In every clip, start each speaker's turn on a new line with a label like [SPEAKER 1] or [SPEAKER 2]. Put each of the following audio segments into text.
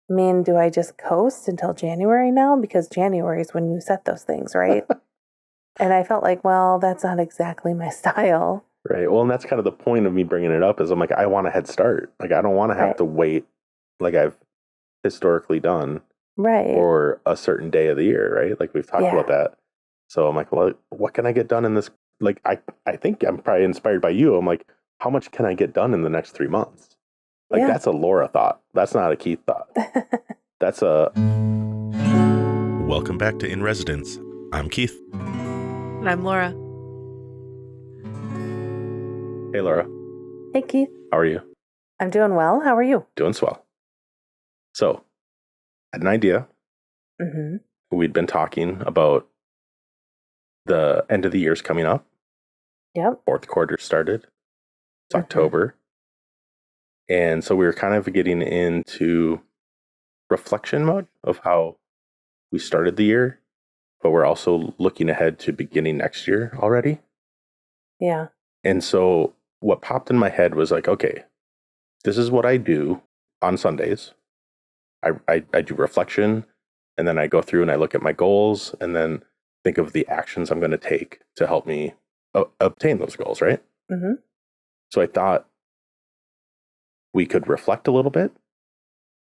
[SPEAKER 1] I mean, do I just coast until January now? Because January is when you set those things, right? And I felt like, well, that's not exactly my style.
[SPEAKER 2] Right. Well, and that's kind of the point of me bringing it up is I'm like, I want a head start. Like, I don't want to have
[SPEAKER 1] Right.
[SPEAKER 2] to wait like I've historically done
[SPEAKER 1] Right.
[SPEAKER 2] for a certain day of the year, right? Like we've talked
[SPEAKER 1] Yeah.
[SPEAKER 2] about that. So I'm like, well, what can I get done in this? Like, I think I'm probably inspired by you. I'm like, how much can I get done in the next 3 months? Like,
[SPEAKER 1] Yeah.
[SPEAKER 2] that's a Laura thought. That's not a Keith thought. That's a... Welcome back to In Residence. I'm Keith.
[SPEAKER 1] And I'm Laura.
[SPEAKER 2] Hey, Laura.
[SPEAKER 1] Hey, Keith.
[SPEAKER 2] How are you?
[SPEAKER 1] I'm doing well. How are you?
[SPEAKER 2] Doing swell. So, I had an idea.
[SPEAKER 1] Mm-hmm.
[SPEAKER 2] We'd been talking about the end of the year's coming up.
[SPEAKER 1] Yep.
[SPEAKER 2] Fourth quarter started. It's October. And so we were kind of getting into reflection mode of how we started the year, but we're also looking ahead to beginning next year already.
[SPEAKER 1] Yeah.
[SPEAKER 2] And so what popped in my head was like, okay, this is what I do on Sundays. I do reflection, and then I go through and I look at my goals and then think of the actions I'm going to take to help me obtain those goals, right?
[SPEAKER 1] Mm-hmm.
[SPEAKER 2] So I thought we could reflect a little bit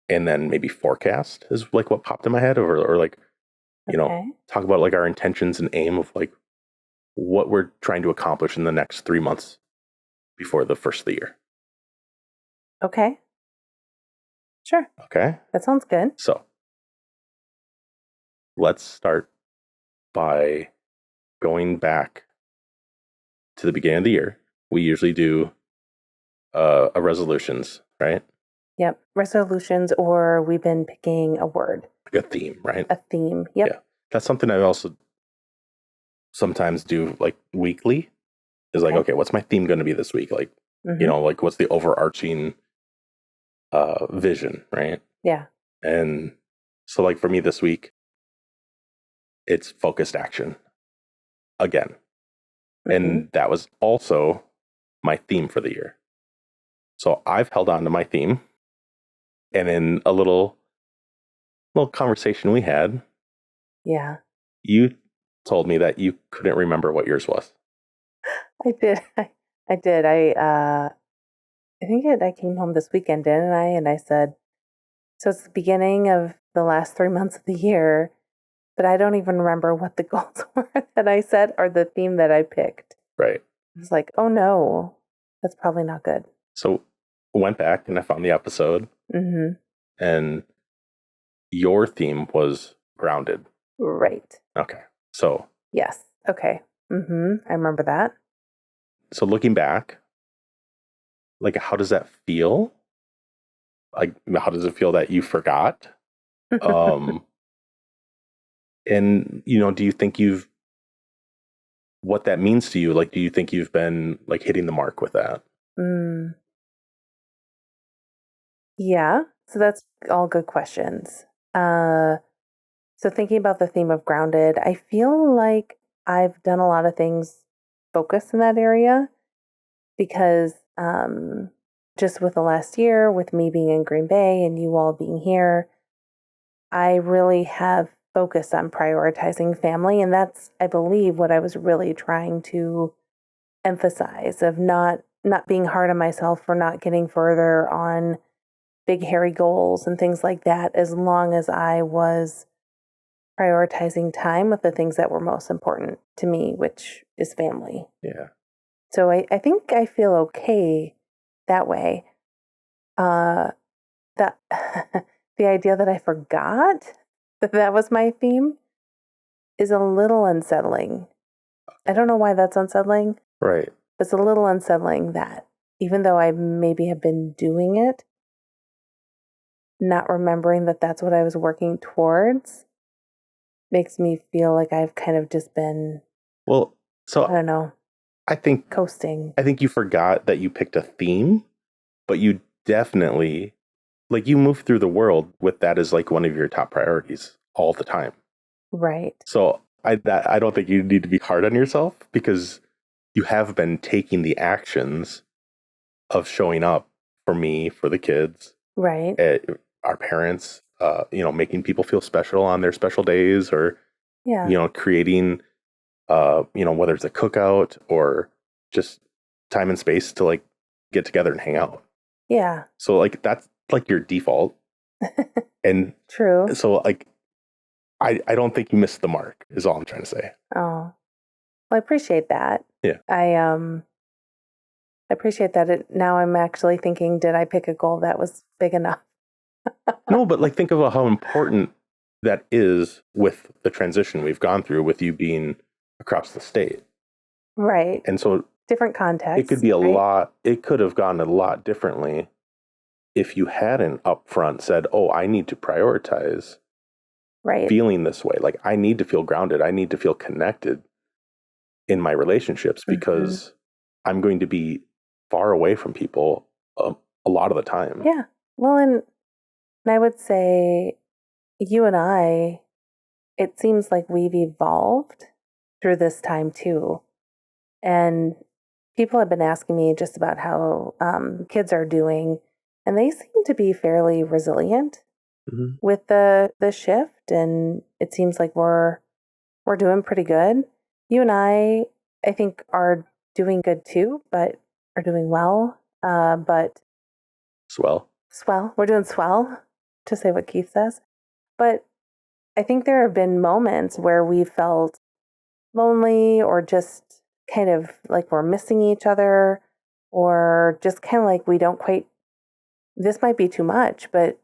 [SPEAKER 2] and then maybe forecast is like what popped in my head, or like, you know, talk about like our intentions and aim of like what we're trying to accomplish in the next 3 months before the first of the year.
[SPEAKER 1] Okay. Sure.
[SPEAKER 2] Okay.
[SPEAKER 1] That sounds good.
[SPEAKER 2] So let's start by going back to the beginning of the year. We usually do a resolutions, right?
[SPEAKER 1] Yep. Resolutions, or we've been picking a word.
[SPEAKER 2] Like a theme, right?
[SPEAKER 1] A theme. Yep.
[SPEAKER 2] Yeah. That's something I also sometimes do like weekly is like, okay, what's my theme going to be this week? Like, you know, like what's the overarching vision, right?
[SPEAKER 1] Yeah.
[SPEAKER 2] And so like for me this week, it's focused action again. And that was also my theme for the year. So I've held on to my theme, and in a little conversation we had, you told me that you couldn't remember what yours was.
[SPEAKER 1] I did. I did. I think I came home this weekend, didn't I? And I said, so it's the beginning of the last 3 months of the year, but I don't even remember what the goals were that I set or the theme that I picked.
[SPEAKER 2] Right.
[SPEAKER 1] I was like, oh no, that's probably not good.
[SPEAKER 2] So I went back and I found the episode. And your theme was grounded.
[SPEAKER 1] Right.
[SPEAKER 2] Okay. So.
[SPEAKER 1] Yes. Okay. I remember that.
[SPEAKER 2] So looking back, like, how does that feel? Like, how does it feel that you forgot? And, you know, do you think what that means to you? Like, do you think you've been like hitting the mark with that?
[SPEAKER 1] Yeah. So that's all good questions. So thinking about the theme of grounded, I feel like I've done a lot of things focused in that area because just with the last year, with me being in Green Bay and you all being here, I really have focused on prioritizing family. And that's, I believe, what I was really trying to emphasize, of not being hard on myself for not getting further on big, hairy goals and things like that, as long as I was prioritizing time with the things that were most important to me, which is family.
[SPEAKER 2] Yeah.
[SPEAKER 1] So I think I feel okay that way. That the idea that I forgot that was my theme is a little unsettling. I don't know why that's unsettling.
[SPEAKER 2] Right.
[SPEAKER 1] It's a little unsettling that even though I maybe have been doing it, not remembering that that's what I was working towards makes me feel like I've kind of just been, I don't know.
[SPEAKER 2] I think
[SPEAKER 1] coasting.
[SPEAKER 2] I think you forgot that you picked a theme, but you definitely, like, you move through the world with that as like one of your top priorities all the time.
[SPEAKER 1] Right.
[SPEAKER 2] So I don't think you need to be hard on yourself, because you have been taking the actions of showing up for me, for the kids.
[SPEAKER 1] Right.
[SPEAKER 2] our parents, making people feel special on their special days, or, creating, whether it's a cookout or just time and space to like get together and hang out.
[SPEAKER 1] Yeah.
[SPEAKER 2] So like, that's like your default. And
[SPEAKER 1] True.
[SPEAKER 2] so like, I don't think you missed the mark is all I'm trying to say.
[SPEAKER 1] Oh, well, I appreciate that.
[SPEAKER 2] Yeah.
[SPEAKER 1] I appreciate that. Now I'm actually thinking, did I pick a goal that was big enough?
[SPEAKER 2] No, but like think about how important that is with the transition we've gone through with you being across the state.
[SPEAKER 1] Right.
[SPEAKER 2] And so
[SPEAKER 1] different context.
[SPEAKER 2] It could be it could have gone a lot differently if you hadn't upfront said, oh, I need to prioritize feeling this way. Like I need to feel grounded. I need to feel connected in my relationships because I'm going to be far away from people a lot of the time.
[SPEAKER 1] Yeah. Well, and I would say you and I, it seems like we've evolved through this time too. And people have been asking me just about how kids are doing, and they seem to be fairly resilient with the shift. And it seems like we're doing pretty good. You and I think, are doing good too, but are doing well. But
[SPEAKER 2] swell.
[SPEAKER 1] We're doing swell, to say what Keith says. But I think there have been moments where we felt lonely, or just kind of like we're missing each other, or just kind of like we don't quite, this might be too much, but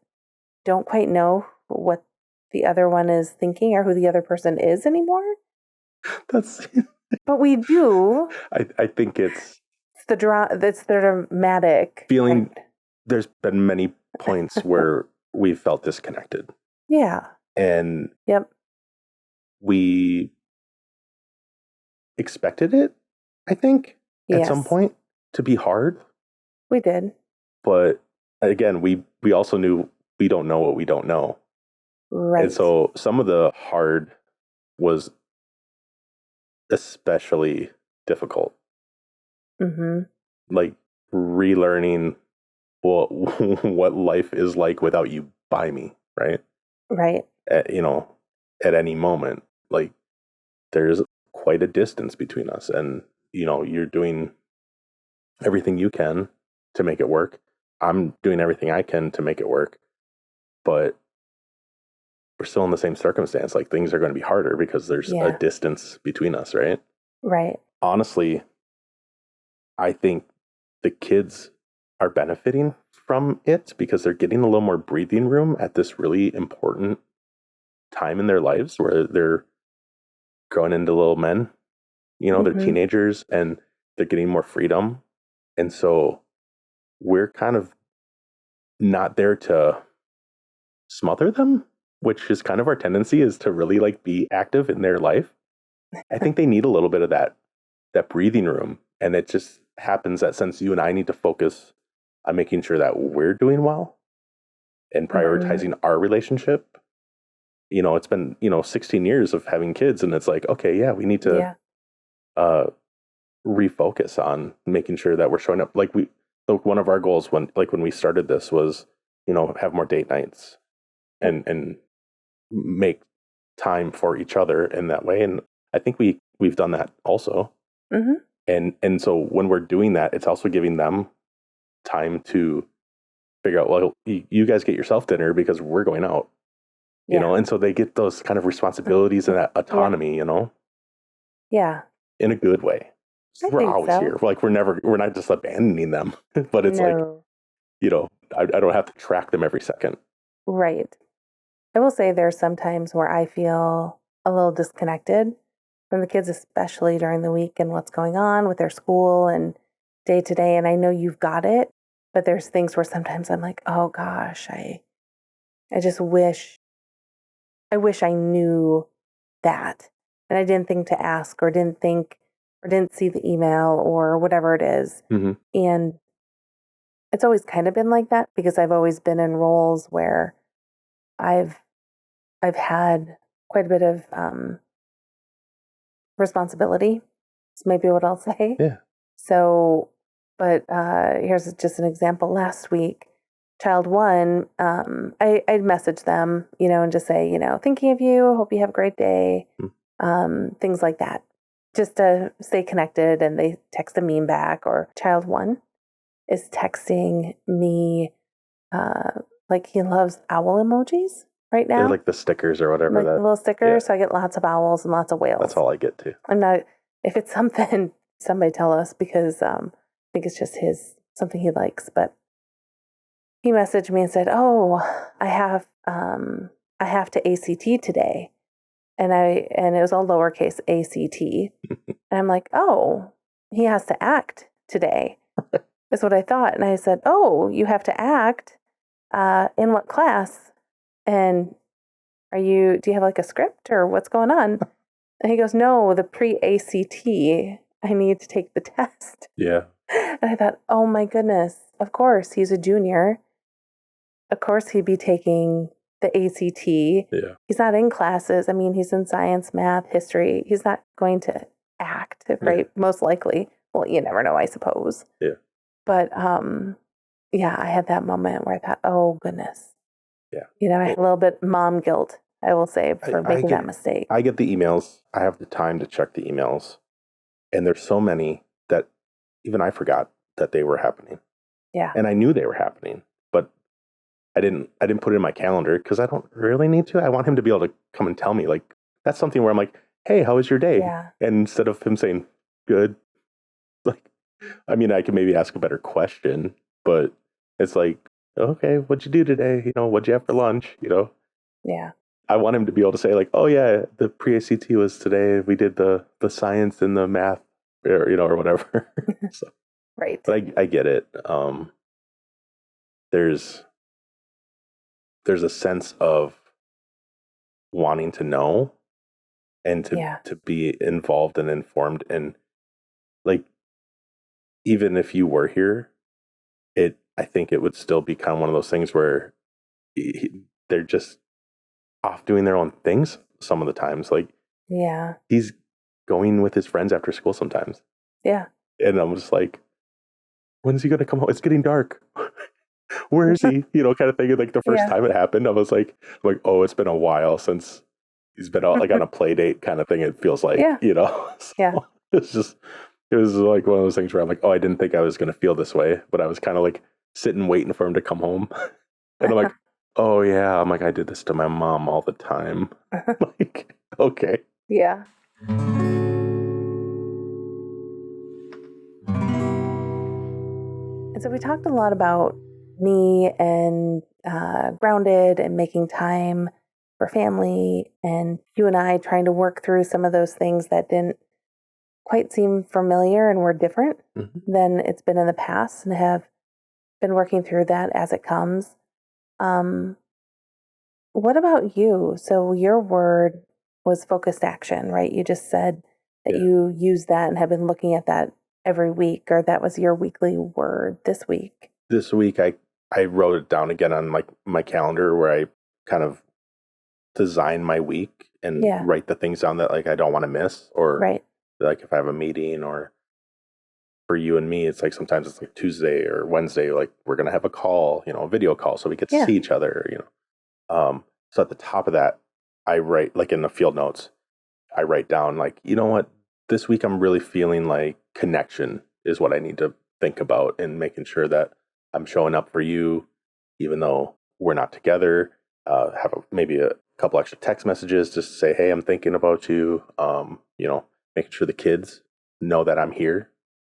[SPEAKER 1] don't quite know what the other one is thinking or who the other person is anymore. But we do.
[SPEAKER 2] I think it's
[SPEAKER 1] the dramatic
[SPEAKER 2] feeling. There's been many points where we've felt disconnected.
[SPEAKER 1] Yeah.
[SPEAKER 2] And we expected it, I think, at some point to be hard.
[SPEAKER 1] We did.
[SPEAKER 2] But again, we also knew we don't know what we don't know.
[SPEAKER 1] Right.
[SPEAKER 2] And so some of the hard was especially difficult. Like relearning what life is like without you by me, right?
[SPEAKER 1] Right.
[SPEAKER 2] At any moment, like there's quite a distance between us, and you're doing everything you can to make it work. I'm doing everything I can to make it work, but we're still in the same circumstance. Like things are going to be harder because there's a distance between us, right?
[SPEAKER 1] Right.
[SPEAKER 2] Honestly, I think the kids are benefiting from it because they're getting a little more breathing room at this really important time in their lives where they're growing into little men. They're teenagers and they're getting more freedom. And so we're kind of not there to smother them, which is kind of our tendency, is to really like be active in their life. I think they need a little bit of that breathing room. And it just happens that since you and I need to focus on making sure that we're doing well and prioritizing our relationship, it's been, 16 years of having kids. And it's like, okay, yeah, we need to refocus on making sure that we're showing up. Like one of our goals when we started this was, have more date nights and make time for each other in that way. And I think we've done that also. And so when we're doing that, it's also giving them time to figure out, well, you guys get yourself dinner because we're going out, and so they get those kind of responsibilities and that autonomy,
[SPEAKER 1] Yeah.
[SPEAKER 2] in a good way. We're always here. Like we're not just abandoning them, but it's like, I don't have to track them every second.
[SPEAKER 1] Right. I will say there's some times where I feel a little disconnected from the kids, especially during the week and what's going on with their school and day to day. And I know you've got it, but there's things where sometimes I'm like, oh gosh, I just wish I knew that. And I didn't think to ask, or didn't see the email or whatever it is. And it's always kind of been like that because I've always been in roles where I've had quite a bit of responsibility. Is maybe what I'll say.
[SPEAKER 2] Yeah.
[SPEAKER 1] So, but here's just an example. Last week, child one, I'd message them, and just say, thinking of you, hope you have a great day, things like that, just to stay connected. And they text a meme back. Or child one is texting me, like he loves owl emojis right
[SPEAKER 2] They're
[SPEAKER 1] now,
[SPEAKER 2] like the stickers or whatever.
[SPEAKER 1] like the little stickers.
[SPEAKER 2] Yeah.
[SPEAKER 1] So I get lots of owls and lots of whales.
[SPEAKER 2] That's all I get too.
[SPEAKER 1] I'm not, if it's something, somebody tell us, because I think it's just something he likes. But he messaged me and said, "Oh, I have to ACT today," and it was all lowercase ACT, and I'm like, "Oh, he has to act today." Is what I thought, and I said, "Oh, you have to act. In what class? And do you have like a script or what's going on?" And he goes, "No, the pre-ACT. I need to take the test."
[SPEAKER 2] Yeah.
[SPEAKER 1] And I thought, "Oh my goodness! Of course, he's a junior. Of course, he'd be taking the ACT.
[SPEAKER 2] Yeah.
[SPEAKER 1] He's not in classes. I mean, he's in science, math, history. He's not going to act, right?
[SPEAKER 2] Yeah.
[SPEAKER 1] Most likely. Well, you never know, I suppose.
[SPEAKER 2] Yeah.
[SPEAKER 1] But yeah, I had that moment where I thought, oh goodness.
[SPEAKER 2] Yeah.
[SPEAKER 1] I had a little bit mom guilt, I will say, for making that mistake.
[SPEAKER 2] I get the emails. I have the time to check the emails. And there's so many that even I forgot that they were happening.
[SPEAKER 1] Yeah.
[SPEAKER 2] And I knew they were happening, but I didn't put it in my calendar because I don't really need to. I want him to be able to come and tell me. Like, that's something where I'm like, "Hey, how was your day?"
[SPEAKER 1] Yeah.
[SPEAKER 2] And instead of him saying, "Good," like, I mean, I can maybe ask a better question, but it's like, "Okay, what'd you do today? What'd you have for lunch?"
[SPEAKER 1] Yeah.
[SPEAKER 2] I want him to be able to say, like, "Oh yeah, the pre-ACT was today. We did the science and the math, or whatever." So,
[SPEAKER 1] Right.
[SPEAKER 2] but I get it. There's a sense of wanting to know and to be involved and informed, and like, even if you were here, I think it would still be kind of one of those things where they're just off doing their own things some of the times. Like,
[SPEAKER 1] Yeah.
[SPEAKER 2] he's going with his friends after school sometimes.
[SPEAKER 1] Yeah.
[SPEAKER 2] And I'm just like, when's he going to come home? It's getting dark. Where is he? Kind of thing. And like the first time it happened, I was like, oh, it's been a while since he's been out, like on a play date kind of thing. It feels like, So
[SPEAKER 1] Yeah.
[SPEAKER 2] it was like one of those things where I'm like, oh, I didn't think I was going to feel this way, but I was kind of like sitting, waiting for him to come home. And I'm like, oh yeah, I'm like, I did this to my mom all the time. Like, okay.
[SPEAKER 1] Yeah. And so we talked a lot about me and grounded and making time for family, and you and I trying to work through some of those things that didn't quite seem familiar and were different than it's been in the past, and have been working through that as it comes. What about you? So your word was focused action, right? You just said that you use that and have been looking at that every week, or that was your weekly word this week.
[SPEAKER 2] This week, I wrote it down again on my calendar, where I kind of design my week and write the things down that like I don't want to miss, or like if I have a meeting, or for you and me, it's like sometimes it's like Tuesday or Wednesday, like we're gonna have a call, a video call, so we get to see each other, So at the top of that, I write, like in the field notes, I write down like, you know what, this week I'm really feeling like connection is what I need to think about, and making sure that I'm showing up for you, even though we're not together. Maybe a couple extra text messages just to say, hey, I'm thinking about you. Making sure the kids know that I'm here,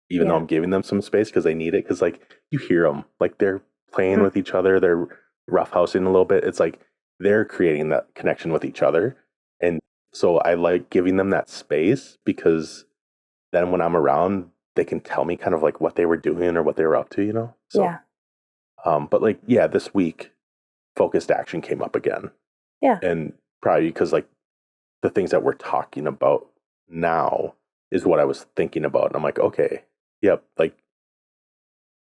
[SPEAKER 2] even though I'm giving them some space because they need it. Because like you hear them, like they're playing with each other, they're roughhousing a little bit. It's like they're creating that connection with each other, and so I like giving them that space, because then when I'm around, they can tell me kind of like what they were doing or what they were up to. So, but like, this week, focused action came up again.
[SPEAKER 1] Yeah.
[SPEAKER 2] And probably because like the things that we're talking about now is what I was thinking about. And I'm like, okay, yep. Like,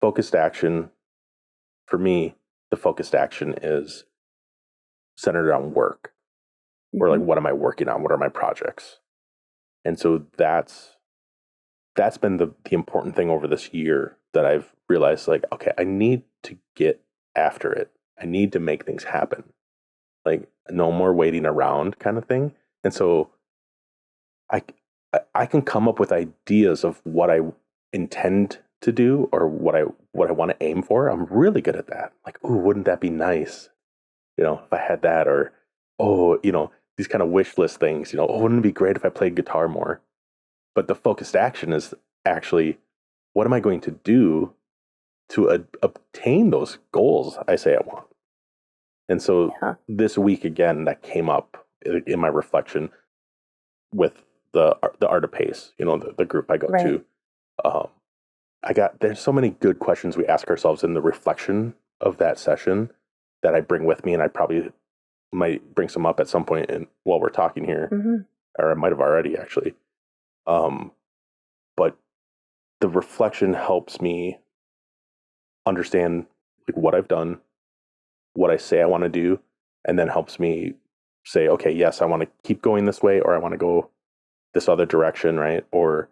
[SPEAKER 2] focused action for me, the focused action is centered on work, or like, what am I working on? What are my projects? And so that's been the important thing over this year, that I've realized, like, okay, I need to get after it. I need to make things happen. Like no more waiting around kind of thing. And so I I can come up with ideas of what I intend to do or what I want to aim for. I'm really good at that. Like, ooh, wouldn't that be nice? If I had that, or oh, these kind of wish list things. Oh, wouldn't it be great if I played guitar more? But the focused action is actually, what am I going to do to obtain those goals I say I want? And so
[SPEAKER 1] Yeah.
[SPEAKER 2] this week again, that came up in my reflection with the Art of Pace, the group I go
[SPEAKER 1] Right.
[SPEAKER 2] to. Um, there's so many good questions we ask ourselves in the reflection of that session that I bring with me, and I probably might bring some up at some point while we're talking here,
[SPEAKER 1] Mm-hmm.
[SPEAKER 2] or I might have already actually. But the reflection helps me understand like what I've done, what I say I want to do, and then helps me say, okay, yes, I want to keep going this way, or I want to go this other direction, right? Or,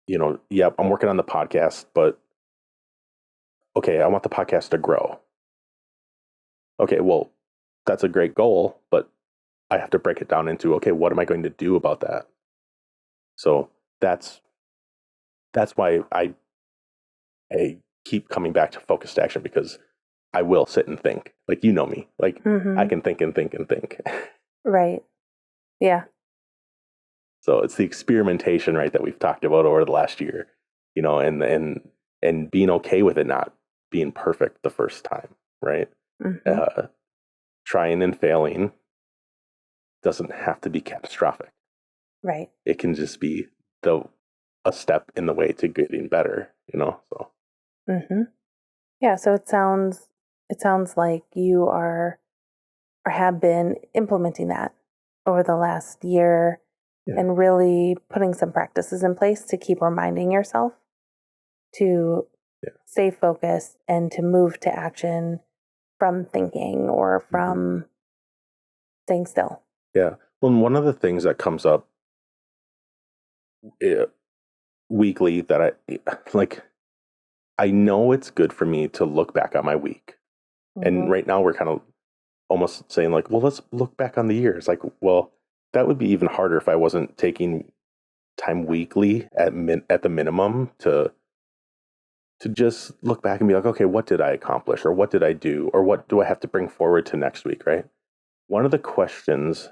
[SPEAKER 2] yep, I'm working on the podcast, but okay, I want the podcast to grow. Okay, well, that's a great goal, but I have to break it down into, okay, what am I going to do about that? So that's why I keep coming back to focused action, because I will sit and think. Like, me, like I
[SPEAKER 1] Mm-hmm.
[SPEAKER 2] can think and think and think.
[SPEAKER 1] Right. Yeah.
[SPEAKER 2] So it's the experimentation, right, that we've talked about over the last year, and being okay with it not being perfect the first time, right?
[SPEAKER 1] Mm-hmm.
[SPEAKER 2] Uh, Trying and failing doesn't have to be catastrophic.
[SPEAKER 1] Right.
[SPEAKER 2] It can just be a step in the way to getting better, So
[SPEAKER 1] Mm-hmm. Yeah. So it sounds like you are or have been implementing that over the last year
[SPEAKER 2] yeah,
[SPEAKER 1] and really putting some practices in place to keep reminding yourself to
[SPEAKER 2] yeah,
[SPEAKER 1] stay focused and to move to action from thinking or
[SPEAKER 2] hmm
[SPEAKER 1] from staying still.
[SPEAKER 2] yeah. Well, and one of the things that comes up uh, weekly that I like, I know it's good for me to look back on my week. And
[SPEAKER 1] Mm-hmm.
[SPEAKER 2] right now we're kind of almost saying like, well, let's look back on the year. It's like, well, that would be even harder if I wasn't taking time weekly at the minimum to just look back and be like, okay, what did I accomplish, or what did I do, or what do I have to bring forward to next week, right? One of the questions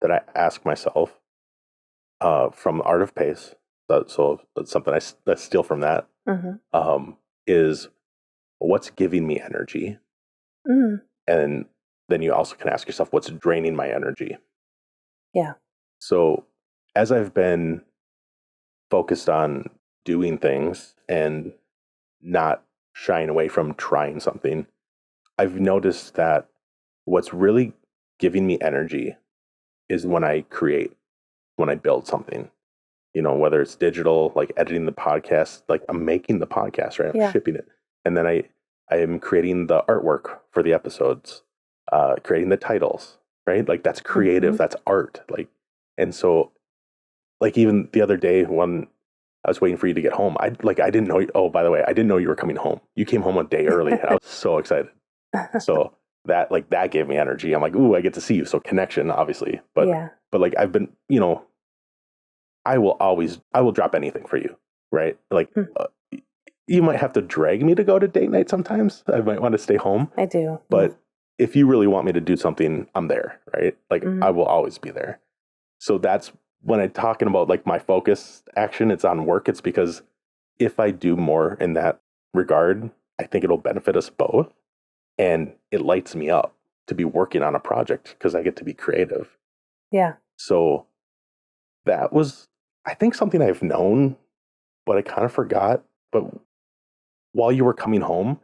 [SPEAKER 2] that I ask myself from the Art of Pace, so that's something I steal from that,
[SPEAKER 1] Mm-hmm.
[SPEAKER 2] um, is what's giving me energy,
[SPEAKER 1] Mm.
[SPEAKER 2] and then you also can ask yourself what's draining my energy.
[SPEAKER 1] Yeah.
[SPEAKER 2] So as I've been focused on doing things and not shying away from trying something, I've noticed that what's really giving me energy is when I create, when I build something, whether it's digital, like editing the podcast, like I'm making the podcast, right? I'm
[SPEAKER 1] Yeah.
[SPEAKER 2] shipping it. And then I am creating the artwork for the episodes, creating the titles, right? Like that's
[SPEAKER 1] Mm-hmm.
[SPEAKER 2] creative, that's art. Like, and so like even the other day when I was waiting for you to get home, I didn't know, oh, by the way, I didn't know you were coming home. You came home a day early and I was so excited. So that gave me energy. I'm like, ooh, I get to see you. So connection, obviously.
[SPEAKER 1] Yeah.
[SPEAKER 2] But like I've been, I will drop anything for you, right? Like
[SPEAKER 1] Mm.
[SPEAKER 2] you might have to drag me to go to date night sometimes. I might want to stay home,
[SPEAKER 1] I do. Yeah.
[SPEAKER 2] but if you really want me to do something, I'm there, right? Like
[SPEAKER 1] Mm-hmm.
[SPEAKER 2] I will always be there. So that's when I'm talking about like my focus action, it's on work. It's because if I do more in that regard, I think it'll benefit us both. And it lights me up to be working on a project because I get to be creative.
[SPEAKER 1] Yeah.
[SPEAKER 2] So that was, I think, something I've known, but I kind of forgot. But while you were coming home,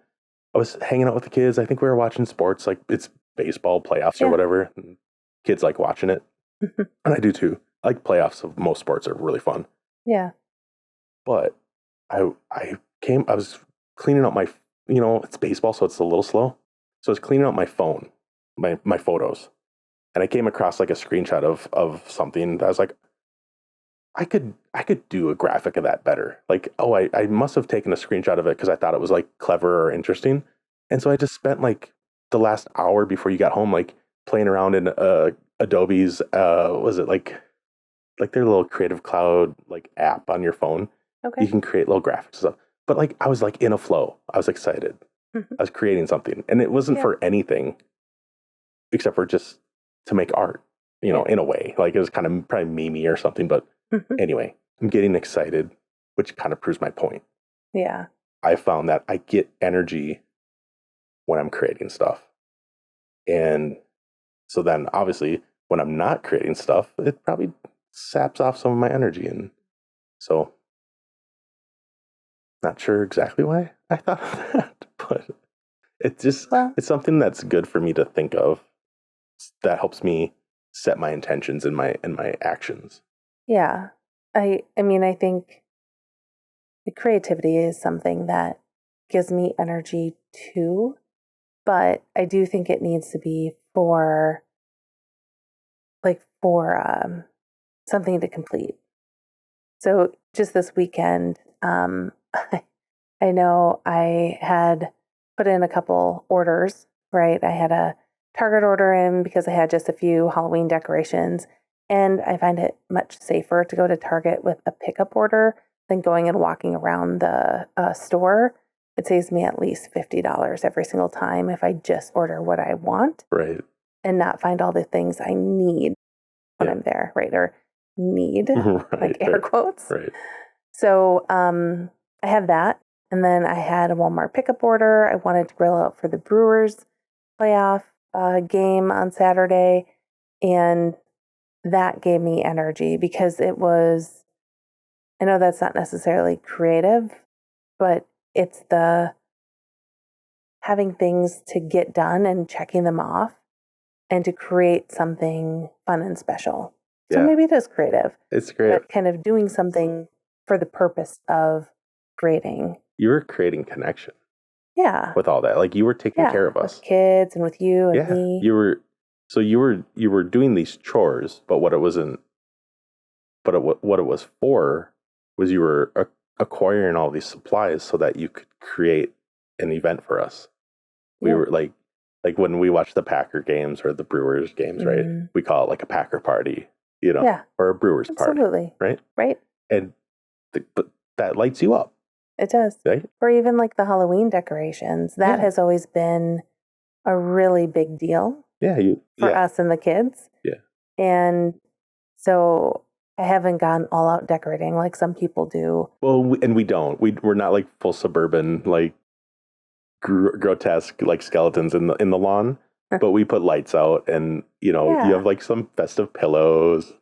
[SPEAKER 2] I was hanging out with the kids. I think we were watching sports, like it's baseball playoffs or
[SPEAKER 1] Yeah.
[SPEAKER 2] whatever. And kids like watching it. And I do too. I like playoffs of most sports are really fun.
[SPEAKER 1] Yeah.
[SPEAKER 2] But I was cleaning out it's baseball, so it's a little slow. So I was cleaning out my phone, my photos, and I came across like a screenshot of something that I was like, I could do a graphic of that better. Like, oh, I must have taken a screenshot of it because I thought it was like clever or interesting. And so I just spent like the last hour before you got home, like playing around in Adobe's, was it like their little Creative Cloud like app on your phone.
[SPEAKER 1] Okay.
[SPEAKER 2] You can create little graphics and stuff. But like I was like in a flow. I was excited.
[SPEAKER 1] Mhm.
[SPEAKER 2] I was creating something, and it wasn't
[SPEAKER 1] Yeah.
[SPEAKER 2] for anything except for just to make art. You know,
[SPEAKER 1] Yeah.
[SPEAKER 2] in a way, like it was kind of probably memey or something. But
[SPEAKER 1] Mhm.
[SPEAKER 2] anyway, I'm getting excited, which kind of proves my point.
[SPEAKER 1] Yeah.
[SPEAKER 2] I found that I get energy when I'm creating stuff, and so then obviously when I'm not creating stuff, it probably saps off some of my energy, and so not sure exactly why I thought of that, but
[SPEAKER 1] Well,
[SPEAKER 2] it's something that's good for me to think of that helps me set my intentions and my actions.
[SPEAKER 1] yeah. I mean, I think the creativity is something that gives me energy too, but I do think it needs to be for something to complete. So just this weekend, I know I had put in a couple orders, right? I had a Target order in because I had just a few Halloween decorations. And I find it much safer to go to Target with a pickup order than going and walking around the store. It saves me at least $50 every single time if I just order what I want
[SPEAKER 2] Right.
[SPEAKER 1] and not find all the things I need when
[SPEAKER 2] Yeah.
[SPEAKER 1] I'm there, right? Or need, like
[SPEAKER 2] Right.
[SPEAKER 1] air quotes.
[SPEAKER 2] Right.
[SPEAKER 1] So I have that. And then I had a Walmart pickup order. I wanted to grill out for the Brewers playoff game on Saturday. And that gave me energy because it was, I know that's not necessarily creative, but it's the having things to get done and checking them off and to create something fun and special. So
[SPEAKER 2] Yeah.
[SPEAKER 1] maybe it is creative,
[SPEAKER 2] It's great.
[SPEAKER 1] but kind of doing something for the purpose of creating.
[SPEAKER 2] You were creating connection
[SPEAKER 1] Yeah.
[SPEAKER 2] with all that. Like you were taking
[SPEAKER 1] Yeah.
[SPEAKER 2] care of
[SPEAKER 1] With
[SPEAKER 2] us.
[SPEAKER 1] kids and with you and
[SPEAKER 2] Yeah.
[SPEAKER 1] me.
[SPEAKER 2] You were doing these chores, but what it was for was you were acquiring all these supplies so that you could create an event for us. We
[SPEAKER 1] Yeah.
[SPEAKER 2] were like when we watch the Packer games or the Brewers games, right?
[SPEAKER 1] Mm,
[SPEAKER 2] We call it like a Packer party,
[SPEAKER 1] yeah.
[SPEAKER 2] or a Brewers party,
[SPEAKER 1] Absolutely.
[SPEAKER 2] right?
[SPEAKER 1] Right.
[SPEAKER 2] And but that lights you up,
[SPEAKER 1] It does.
[SPEAKER 2] right?
[SPEAKER 1] Or even like the Halloween decorations. That
[SPEAKER 2] Yeah,
[SPEAKER 1] has always been a really big deal
[SPEAKER 2] yeah,
[SPEAKER 1] for us and the kids.
[SPEAKER 2] yeah.
[SPEAKER 1] And so I haven't gone all out decorating like some people do.
[SPEAKER 2] Well, and we don't. We're not like full suburban like grotesque like skeletons in the lawn, but we put lights out, and you
[SPEAKER 1] Yeah.
[SPEAKER 2] have like some festive pillows.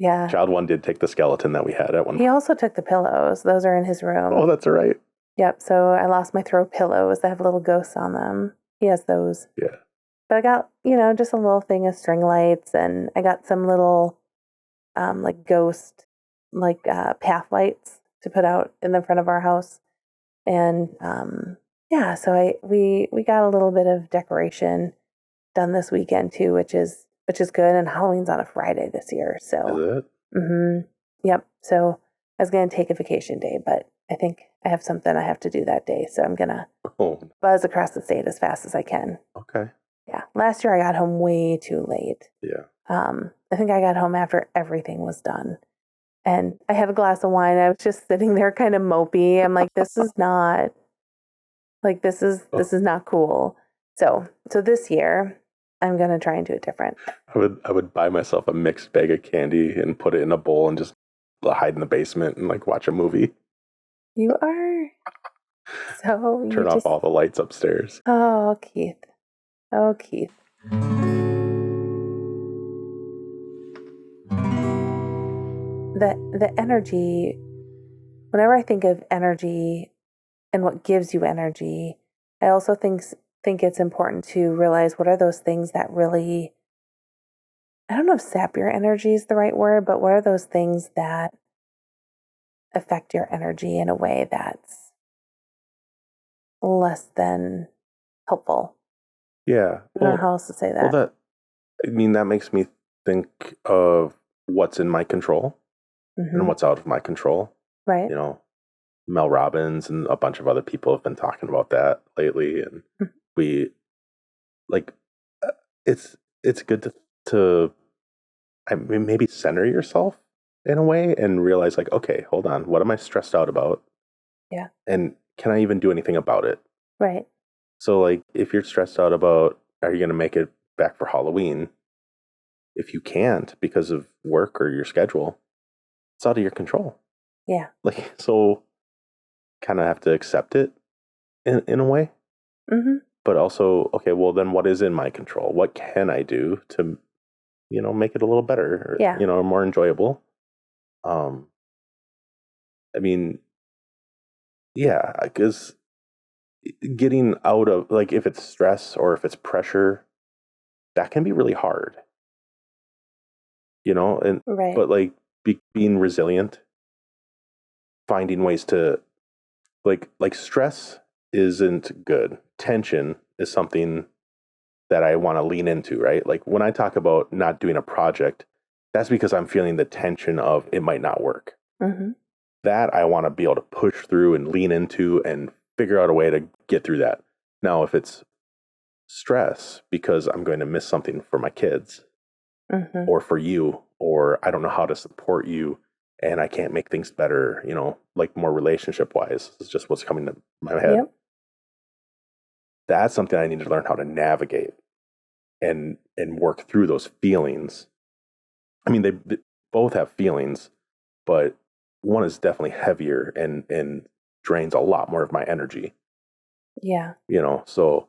[SPEAKER 1] Yeah.
[SPEAKER 2] Child one did take the skeleton that we had at one
[SPEAKER 1] He
[SPEAKER 2] point.
[SPEAKER 1] also took the pillows. Those are in his
[SPEAKER 2] Oh,
[SPEAKER 1] room.
[SPEAKER 2] that's all right.
[SPEAKER 1] Yep. So I lost my throw pillows that have little ghosts on them. He has those.
[SPEAKER 2] Yeah.
[SPEAKER 1] But I got, just a little thing of string lights and I got some little like ghost path lights to put out in the front of our house. And yeah, so we got a little bit of decoration done this weekend too, which is good. And Halloween's on a Friday this year.
[SPEAKER 2] Is
[SPEAKER 1] So
[SPEAKER 2] it?
[SPEAKER 1] yep. So I was gonna take a vacation day, but I think I have something I have to do that day. So I'm gonna
[SPEAKER 2] Oh,
[SPEAKER 1] buzz across the state as fast as I can.
[SPEAKER 2] okay.
[SPEAKER 1] Yeah. Last year I got home way too late.
[SPEAKER 2] Yeah.
[SPEAKER 1] I think I got home after everything was done. And I had a glass of wine. I was just sitting there kind of mopey. I'm like, this is not like this is not cool. So this year I'm gonna try and do it different.
[SPEAKER 2] I would buy myself a mixed bag of candy and put it in a bowl and just hide in the basement and like watch a movie.
[SPEAKER 1] You are so you
[SPEAKER 2] Turn off
[SPEAKER 1] just
[SPEAKER 2] all the lights upstairs.
[SPEAKER 1] oh Keith. Oh Keith. The energy, whenever I think of energy and what gives you energy, I also think it's important to realize what are those things that really, I don't know if sap your energy is the right word, but what are those things that affect your energy in a way that's less than helpful?
[SPEAKER 2] Yeah.
[SPEAKER 1] I don't know how else to say
[SPEAKER 2] Well,
[SPEAKER 1] that.
[SPEAKER 2] that makes me think of what's in my control and
[SPEAKER 1] Hmm.
[SPEAKER 2] what's out of my control.
[SPEAKER 1] Right?
[SPEAKER 2] You know, Mel Robbins and a bunch of other people have been talking about that lately, and we like it's good to I mean, maybe center yourself in a way and realize like, okay, hold on, what am I stressed out about?
[SPEAKER 1] Yeah.
[SPEAKER 2] And can I even do anything about it?
[SPEAKER 1] Right.
[SPEAKER 2] So like if you're stressed out about are you going to make it back for Halloween? If you can't because of work or your schedule, it's out of your control.
[SPEAKER 1] Yeah.
[SPEAKER 2] Like so kind of have to accept it in a way.
[SPEAKER 1] Mm-hmm.
[SPEAKER 2] But also, okay, well then what is in my control? What can I do to, make it a little better or,
[SPEAKER 1] Yeah.
[SPEAKER 2] more enjoyable? Um I mean, yeah, because getting out of like if it's stress or if it's pressure, that can be really hard, and
[SPEAKER 1] Right.
[SPEAKER 2] but like being resilient, finding ways to like stress isn't good. Tension is something that I want to lean into, right? Like when I talk about not doing a project, that's because I'm feeling the tension of it might not work.
[SPEAKER 1] Mm-hmm.
[SPEAKER 2] That I want to be able to push through and lean into and figure out a way to get through that. Now, if it's stress because I'm going to miss something for my kids
[SPEAKER 1] Mm-hmm.
[SPEAKER 2] or for you, or I don't know how to support you and I can't make things better, like more relationship wise, it's just what's coming to my head.
[SPEAKER 1] Yep.
[SPEAKER 2] That's something I need to learn how to navigate and work through those feelings. I mean, they both have feelings, but one is definitely heavier and drains a lot more of my energy.
[SPEAKER 1] Yeah.
[SPEAKER 2] So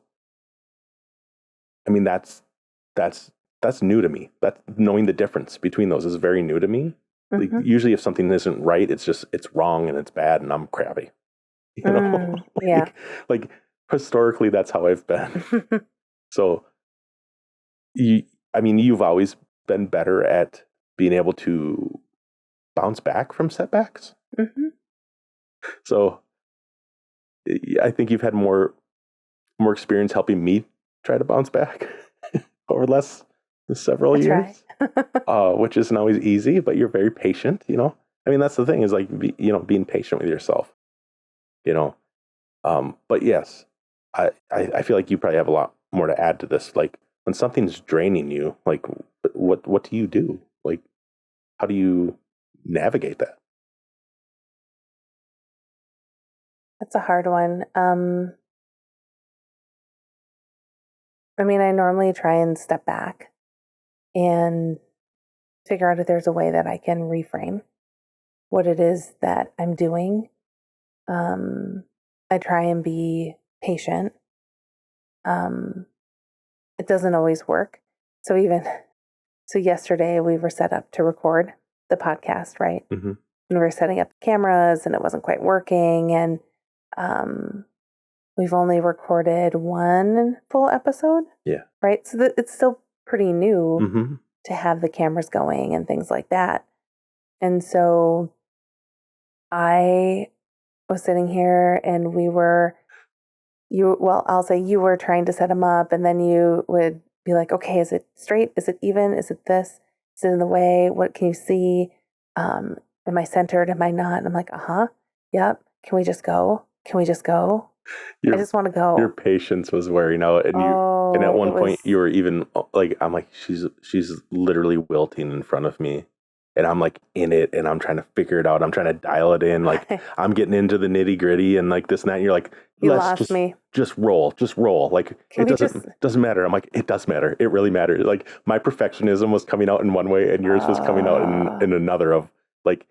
[SPEAKER 2] I mean that's new to me. That knowing the difference between those is very new to me. Like
[SPEAKER 1] Mm-hmm.
[SPEAKER 2] usually if something isn't right, it's wrong and it's bad and I'm crappy. You know,
[SPEAKER 1] Yeah.
[SPEAKER 2] like historically that's how I've been. So you, I mean, you've always been better at being able to bounce back from setbacks.
[SPEAKER 1] Mm-hmm.
[SPEAKER 2] So I think you've had more experience helping me try to bounce back over the last several
[SPEAKER 1] I try.
[SPEAKER 2] years, which isn't always easy, but you're very patient. I mean, that's the thing is like, being patient with yourself, you know. But yes, I feel like you probably have a lot more to add to this. Like when something's draining you, like what do you do? Like, how do you navigate that?
[SPEAKER 1] That's a hard one. I mean, I normally try and step back and figure out if there's a way that I can reframe what it is that I'm doing. Um, I try and be patient. Um, it doesn't always work. So so yesterday we were set up to record the podcast, right?
[SPEAKER 2] Mm-hmm.
[SPEAKER 1] And we were setting up the cameras and it wasn't quite working. And um, we've only recorded one full episode.
[SPEAKER 2] Yeah.
[SPEAKER 1] Right. So it's still pretty new
[SPEAKER 2] Mm-hmm.
[SPEAKER 1] to have the cameras going and things like that. And so I was sitting here and I'll say you were trying to set them up and then you would be like, okay, is it straight? Is it even? Is it this? Is it in the way? What can you see? Am I centered? Am I not? And I'm like, yep. Can we just go? Can we just go? I
[SPEAKER 2] Your
[SPEAKER 1] just want to
[SPEAKER 2] your
[SPEAKER 1] go.
[SPEAKER 2] patience was wearing out, and at
[SPEAKER 1] Oh, it
[SPEAKER 2] one
[SPEAKER 1] was,
[SPEAKER 2] point you were even like, I'm like, she's literally wilting in front of me, and I'm like in it, and I'm trying to figure it out. I'm trying to dial it in, like I'm getting into the nitty gritty, and like this and that. And you're like,
[SPEAKER 1] you
[SPEAKER 2] let's
[SPEAKER 1] lost me.
[SPEAKER 2] just roll. Like
[SPEAKER 1] Can
[SPEAKER 2] it
[SPEAKER 1] we just,
[SPEAKER 2] doesn't matter. I'm like, it does matter. It really matters. Like my perfectionism was coming out in one way, and yours was coming out in another. Of like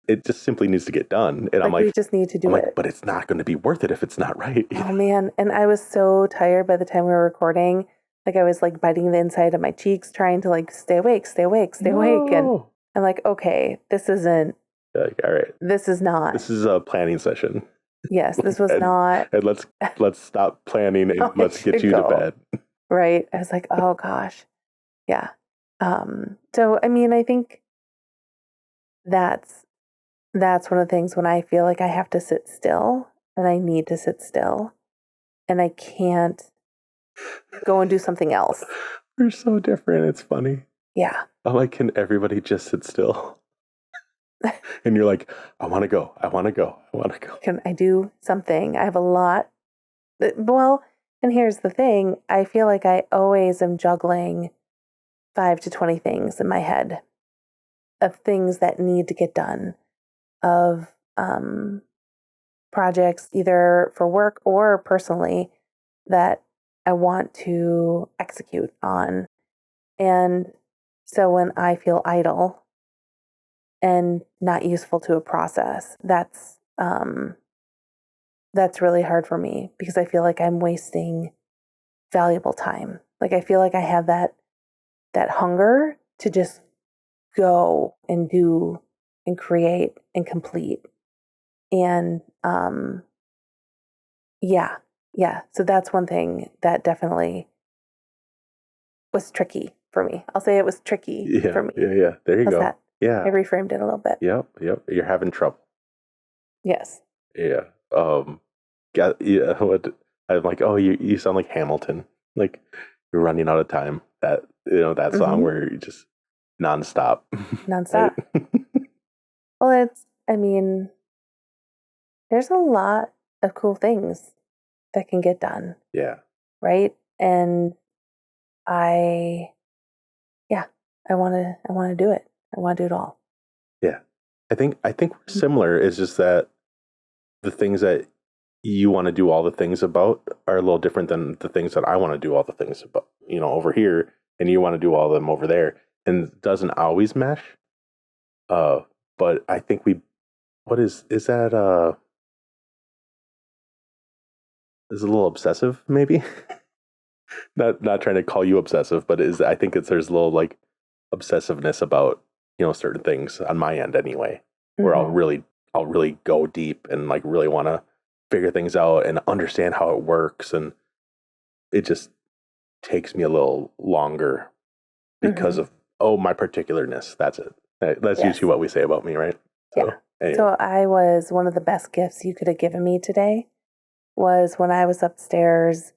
[SPEAKER 2] it just simply needs to get done. And
[SPEAKER 1] like, we just need to do it.
[SPEAKER 2] but it's not going to be worth it if it's not right.
[SPEAKER 1] Oh man. And I was so tired by the time we were recording. Like I was like biting the inside of my cheeks, trying to like stay awake, stay awake, stay awake. And
[SPEAKER 2] No.
[SPEAKER 1] I'm like, okay, this
[SPEAKER 2] Like, all right,
[SPEAKER 1] is not,
[SPEAKER 2] this is a planning session,
[SPEAKER 1] yes, this was
[SPEAKER 2] and
[SPEAKER 1] not
[SPEAKER 2] and let's stop planning and
[SPEAKER 1] how it
[SPEAKER 2] let's get
[SPEAKER 1] should
[SPEAKER 2] you to
[SPEAKER 1] go.
[SPEAKER 2] bed.
[SPEAKER 1] Right. I was like, oh gosh. Yeah. So I mean, I think that's one of the things when I feel like I have to sit still and I need to sit still and I can't go and do something else.
[SPEAKER 2] We're so different. It's funny.
[SPEAKER 1] Yeah.
[SPEAKER 2] I'm like, can everybody just sit still? And you're like, I want to go. I want to go. I want to go.
[SPEAKER 1] Can I do something? I have a lot. Well, and here's the thing. I feel like I always am juggling 5 to 20 things in my head of things that need to get done, of projects either for work or personally that I want to execute on. And so when I feel idle and not useful to a process, that's really hard for me because I feel like I'm wasting valuable time. Like I feel like I have that hunger to just go and do and create and complete. And yeah, yeah. So that's one thing that definitely was tricky for me. I'll say it was tricky
[SPEAKER 2] Yeah,
[SPEAKER 1] for me.
[SPEAKER 2] yeah, yeah. There you
[SPEAKER 1] How's
[SPEAKER 2] go.
[SPEAKER 1] that? I
[SPEAKER 2] Yeah.
[SPEAKER 1] reframed it a little bit.
[SPEAKER 2] Yep, yep. You're having trouble.
[SPEAKER 1] Yes.
[SPEAKER 2] Yeah. Yeah. What I'm like, oh, you sound like Hamilton. Like you're running out of time. That song
[SPEAKER 1] Mm-hmm.
[SPEAKER 2] where you just nonstop, right?
[SPEAKER 1] Nonstop. Well, I mean, there's a lot of cool things that can get done,
[SPEAKER 2] Yeah,
[SPEAKER 1] right? And I, yeah, I want to do it. I want to do it all.
[SPEAKER 2] yeah. I think we're similar. It's just that the things that you want to do all the things about are a little different than the things that I want to do all the things about. Over here, and you want to do all of them over there, and it doesn't always mesh. Uh, but I think we. What is that? Is a little obsessive, maybe. Not trying to call you obsessive, but I think there's a little like obsessiveness about certain things on my end anyway, where
[SPEAKER 1] Mm-hmm.
[SPEAKER 2] I'll really go deep and like really want to figure things out and understand how it works, and it just takes me a little longer because
[SPEAKER 1] Mm-hmm.
[SPEAKER 2] of my particularness. That's it. That's usually
[SPEAKER 1] Yes.
[SPEAKER 2] what we say about me, right?
[SPEAKER 1] Yeah.
[SPEAKER 2] So anyway,
[SPEAKER 1] So I was one of the best gifts you could have given me today was when I was upstairs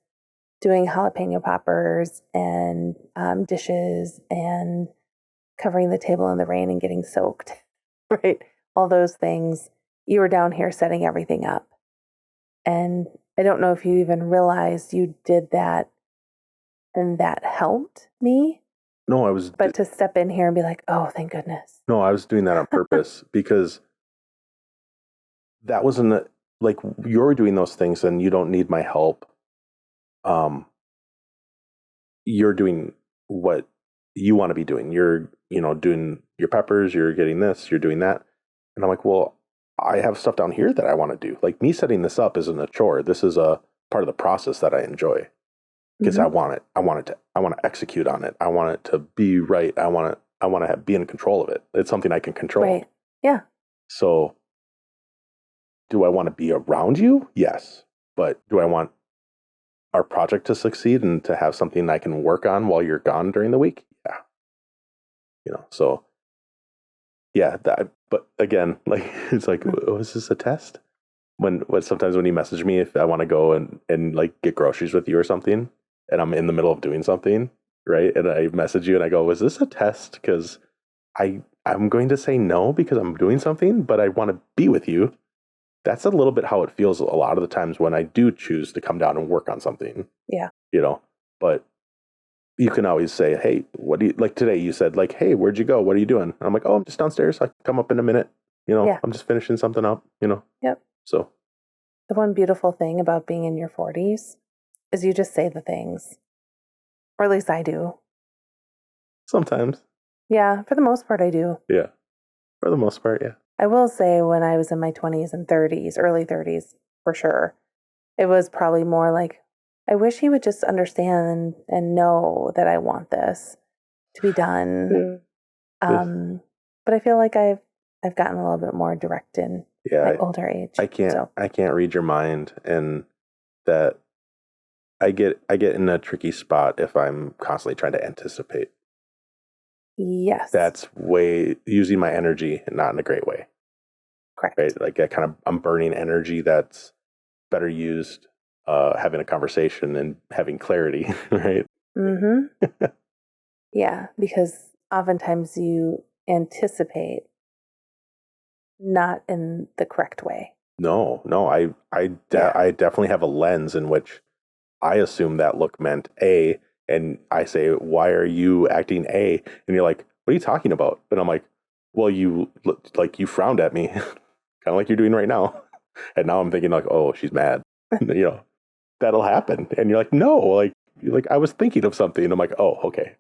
[SPEAKER 1] doing jalapeno poppers and dishes and covering the table in the rain and getting soaked, right? All those things. You were down here setting everything up. And I don't know if you even realized you did that and that helped me.
[SPEAKER 2] no, I was
[SPEAKER 1] But to step in here and be like, oh, thank goodness.
[SPEAKER 2] no, I was doing that on purpose because that wasn't like you're doing those things and you don't need my help. Um, you're doing what you want to be doing. You're, doing your peppers, you're getting this, you're doing that. And I'm like, well, I have stuff down here that I want to do. Like me setting this up isn't a chore. This is a part of the process that I enjoy because
[SPEAKER 1] Mm-hmm.
[SPEAKER 2] I want to execute on it. I want it to be right. I want to be in control of it. It's something I can control.
[SPEAKER 1] Right. Yeah.
[SPEAKER 2] So do I want to be around you? Yes. But do I want our project to succeed and to have something I can work on while you're gone during the week? Yeah. So yeah, but again, like, it's like, was this a test? When sometimes when you message me, if I want to go and like get groceries with you or something, and I'm in the middle of doing something, right? And I message you and I go, was this a test? Because I'm going to say no because I'm doing something, but I want to be with you. That's a little bit how it feels a lot of the times when I do choose to come down and work on something,
[SPEAKER 1] Yeah.
[SPEAKER 2] but you can always say, hey, what do you like today? You said like, hey, where'd you go? What are you doing? And I'm like, oh, I'm just downstairs. I can come up in a minute.
[SPEAKER 1] Yeah.
[SPEAKER 2] I'm just finishing something up.
[SPEAKER 1] Yep.
[SPEAKER 2] So
[SPEAKER 1] The one beautiful thing about being in your 40s is you just say the things, or at least I do.
[SPEAKER 2] sometimes,
[SPEAKER 1] Yeah, for the most part, I do.
[SPEAKER 2] yeah, for the most part, yeah.
[SPEAKER 1] I will say when I was in my 20s and 30s, early 30s, for sure, it was probably more like, I wish he would just understand and know that I want this to be done.
[SPEAKER 2] Yeah. This,
[SPEAKER 1] Um, but I feel like I've gotten a little bit more direct in my
[SPEAKER 2] yeah,
[SPEAKER 1] older age. So
[SPEAKER 2] I can't read your mind, and that I get in a tricky spot if I'm constantly trying to anticipate.
[SPEAKER 1] yes,
[SPEAKER 2] That's way using my energy, not in a great way,
[SPEAKER 1] correct.
[SPEAKER 2] right? Like I'm burning energy that's better used having a conversation and having clarity, right?
[SPEAKER 1] Mm-hmm. Yeah, because oftentimes you anticipate not in the correct way.
[SPEAKER 2] No, I definitely have a lens in which I assume that look meant A, and I say, "Why are you acting A?" And you're like, "What are you talking about?" And I'm like, "Well, you like you frowned at me, kind of like you're doing right now." And now I'm thinking like, "Oh, she's mad." That'll happen. And you're like, "No, like I was thinking of something." And I'm like, "Oh, okay."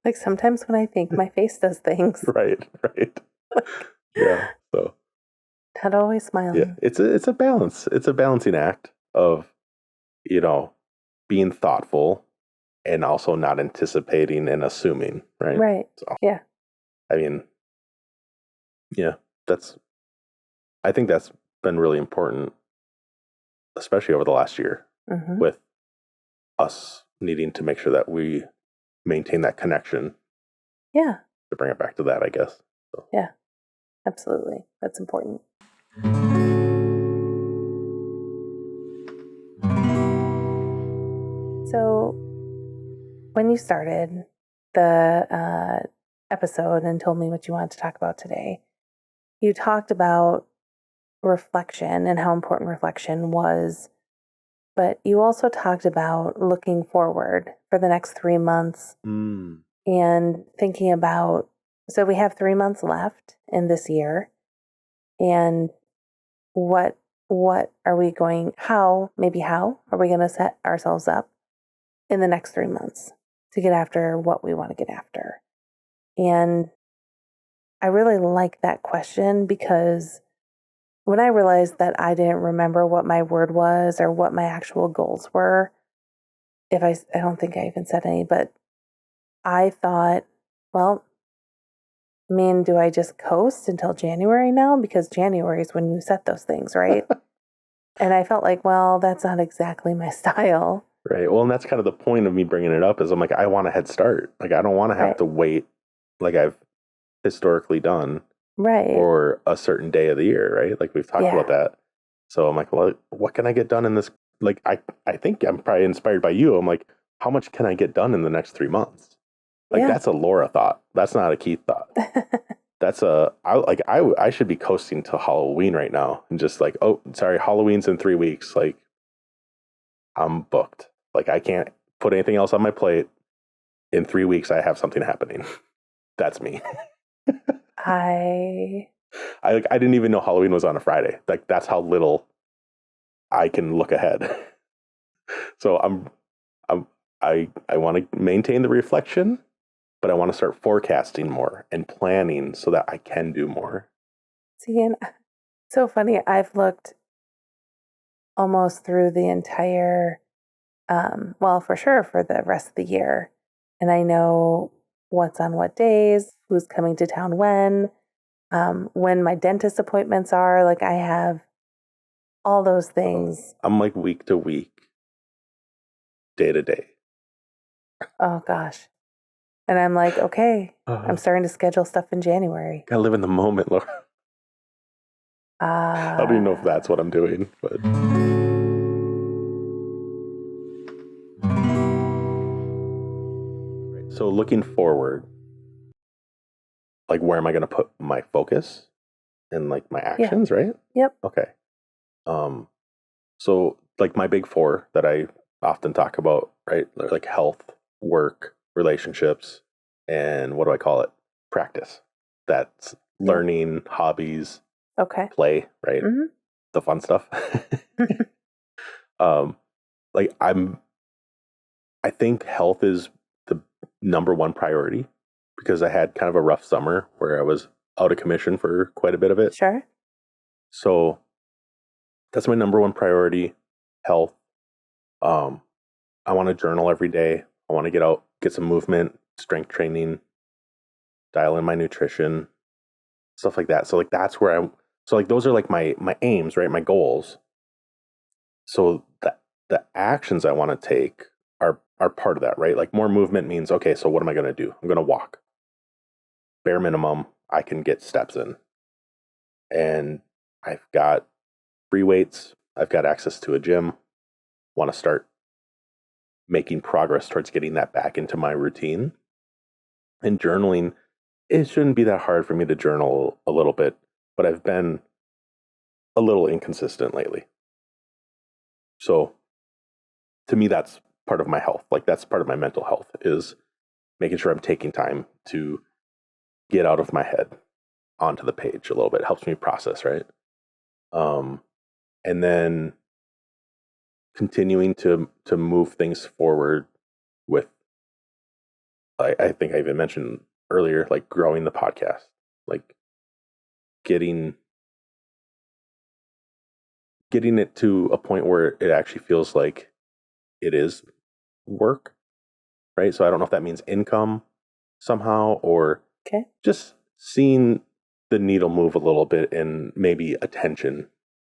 [SPEAKER 1] Like sometimes when I think my face does things,
[SPEAKER 2] Right. Yeah. So
[SPEAKER 1] not always
[SPEAKER 2] yeah,
[SPEAKER 1] smiling.
[SPEAKER 2] it's a balance. It's a balancing act of, you know, being thoughtful and also not anticipating and assuming, right?
[SPEAKER 1] Right.
[SPEAKER 2] So,
[SPEAKER 1] Yeah.
[SPEAKER 2] I mean, yeah, that's, I think that's been really important, especially over the last year
[SPEAKER 1] Hmm.
[SPEAKER 2] with us needing to make sure that we maintain that connection
[SPEAKER 1] Yeah.
[SPEAKER 2] to bring it back to that, I guess. So,
[SPEAKER 1] Yeah. Absolutely. That's important. So when you started the episode and told me what you wanted to talk about today, you talked about reflection and how important reflection was, but you also talked about looking forward for the next 3 months
[SPEAKER 2] mm,
[SPEAKER 1] and thinking about. So we have 3 months left in this year, and what are we going? How are we going to set ourselves up in the next 3 months to get after what we want to get after? And I really like that question because when I realized that I didn't remember what my word was or what my actual goals were, I don't think I even said any, but I thought, well, I mean, do I just coast until January now? Because January is when you set those things, right? And I felt like, well, that's not exactly my style.
[SPEAKER 2] right. Well, and that's kind of the point of me bringing it up is I'm like, I want a head start. Like, I don't want to have
[SPEAKER 1] Right.
[SPEAKER 2] to wait like I've historically done
[SPEAKER 1] Right.
[SPEAKER 2] for a certain day of the year, right? Like we've talked about
[SPEAKER 1] Yeah.
[SPEAKER 2] that. So I'm like, well, what can I get done in this? Like, I think I'm probably inspired by you. I'm like, how much can I get done in the next 3 months? Like,
[SPEAKER 1] Yeah.
[SPEAKER 2] that's a Laura thought. That's not a Keith thought. That's I should be coasting to Halloween right now and just like, oh, sorry, Halloween's in 3 weeks. Like, I'm booked. Like, I can't put anything else on my plate. In 3 weeks, I have something happening. That's me.
[SPEAKER 1] I,
[SPEAKER 2] I didn't even know Halloween was on a Friday. Like, that's how little I can look ahead. So I'm I want to maintain the reflection, but I want to start forecasting more and planning so that I can do more.
[SPEAKER 1] see, and so funny. I've looked almost through the entire, well, for sure for the rest of the year. And I know what's on what days, who's coming to town when my dentist appointments are. Like I have all those things.
[SPEAKER 2] I'm like week to week, day to day.
[SPEAKER 1] Oh gosh. And I'm like, okay, I'm
[SPEAKER 2] Uh,
[SPEAKER 1] starting to schedule stuff in January.
[SPEAKER 2] Gotta live in the moment, Laura. I don't even know if that's
[SPEAKER 1] Uh,
[SPEAKER 2] what I'm doing, but so looking forward, like where am I going to put my focus and like my
[SPEAKER 1] yeah.
[SPEAKER 2] actions, right?
[SPEAKER 1] Yep.
[SPEAKER 2] Okay. Um, so like my big four that I often talk about, right? They're like health, work, relationships, and what do I call it? Practice. That's
[SPEAKER 1] Yeah.
[SPEAKER 2] learning, hobbies,
[SPEAKER 1] Okay.
[SPEAKER 2] play, right?
[SPEAKER 1] Hmm.
[SPEAKER 2] The fun stuff. um, like I think health is the number one priority because I had kind of a rough summer where I was out of commission for quite a bit of it.
[SPEAKER 1] Sure.
[SPEAKER 2] So that's my number one priority, health. Um, I want to journal every day. I want to get out, get some movement, strength training, dial in my nutrition, stuff like that. So like that's where so like those are like my aims, right? My goals. So the actions I want to take are part of that, right? Like more movement means okay, so what am I going to do? I'm going to walk. Bare minimum, I can get steps in. And I've got free weights, I've got access to a gym. Want to start making progress towards getting that back into my routine. And journaling, it shouldn't be that hard for me to journal a little bit. but I've been a little inconsistent lately. So to me, that's part of my health. Like that's part of my mental health is making sure I'm taking time to get out of my head onto the page a little bit. It helps me process, right? And then continuing to move things forward with, I think I even mentioned earlier, like growing the podcast, like getting it to a point where it actually feels like it is work, right? So I don't know if that means income somehow or
[SPEAKER 1] Okay.
[SPEAKER 2] just seeing the needle move a little bit and maybe attention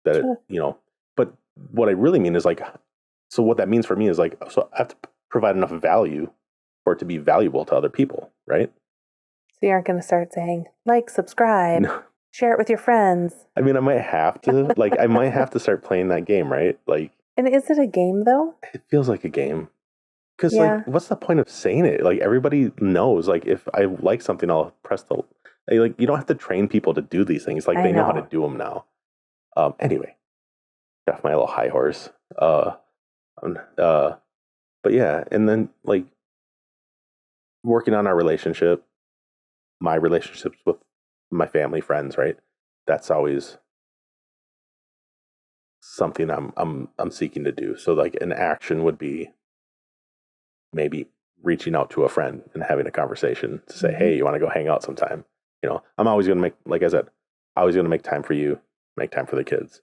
[SPEAKER 2] that
[SPEAKER 1] Sure.
[SPEAKER 2] but what I really mean is like, so what that means for me is like, so I have to provide enough value for it to be valuable to other people, right?
[SPEAKER 1] So you aren't going to start saying, like, subscribe,
[SPEAKER 2] No.
[SPEAKER 1] share it with your friends.
[SPEAKER 2] I mean, I might have to start playing that game, right? Like,
[SPEAKER 1] And is it a game though?
[SPEAKER 2] it feels like a game. Because
[SPEAKER 1] Yeah.
[SPEAKER 2] like, what's the point of saying it? Like everybody knows. Like if I like something, I'll press the. Like you don't have to train people to do these things. Like
[SPEAKER 1] I
[SPEAKER 2] they know how to
[SPEAKER 1] know.
[SPEAKER 2] do them now. Anyway, got my little high horse. Um, uh, but yeah, and then like working on our relationship, my relationships with my family, friends, right? That's always something I'm seeking to do. So like an action would be maybe reaching out to a friend and having a conversation to say, hey, you want to go hang out sometime? I'm always going to make, like I said, always going to make time for you, make time for the kids,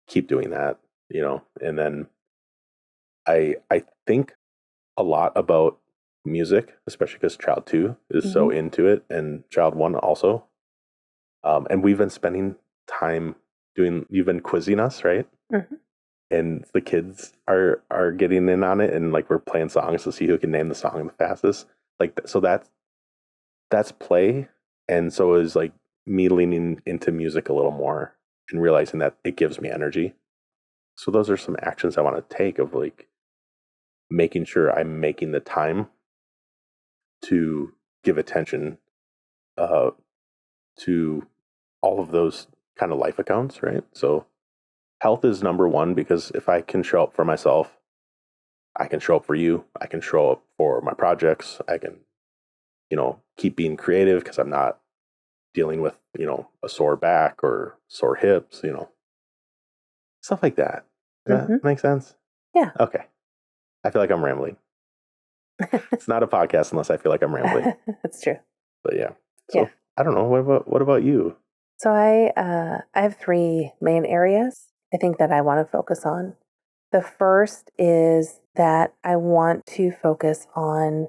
[SPEAKER 2] keep doing that, and then I think a lot about music, especially because child 2 is so into it and child 1 also. And we've been spending time you've been quizzing us, right?
[SPEAKER 1] Mm-hmm.
[SPEAKER 2] And the kids are getting in on it, and like we're playing songs to see who can name the song the fastest. Like so that's play, and so is like me leaning into music a little more and realizing that it gives me energy. So those are some actions I want to take of like making sure I'm making the time to give attention to all of those kind of life accounts, right? So health is number one because if I can show up for myself, I can show up for you. I can show up for my projects. I can, keep being creative because I'm not dealing with, a sore back or sore hips, stuff like that. Does that make sense?
[SPEAKER 1] Yeah.
[SPEAKER 2] Okay. I feel like I'm rambling. It's not a podcast unless I feel like I'm rambling.
[SPEAKER 1] That's true.
[SPEAKER 2] But yeah. So I don't know. What about you?
[SPEAKER 1] So I have 3 main areas I think that I want to focus on. The first is that I want to focus on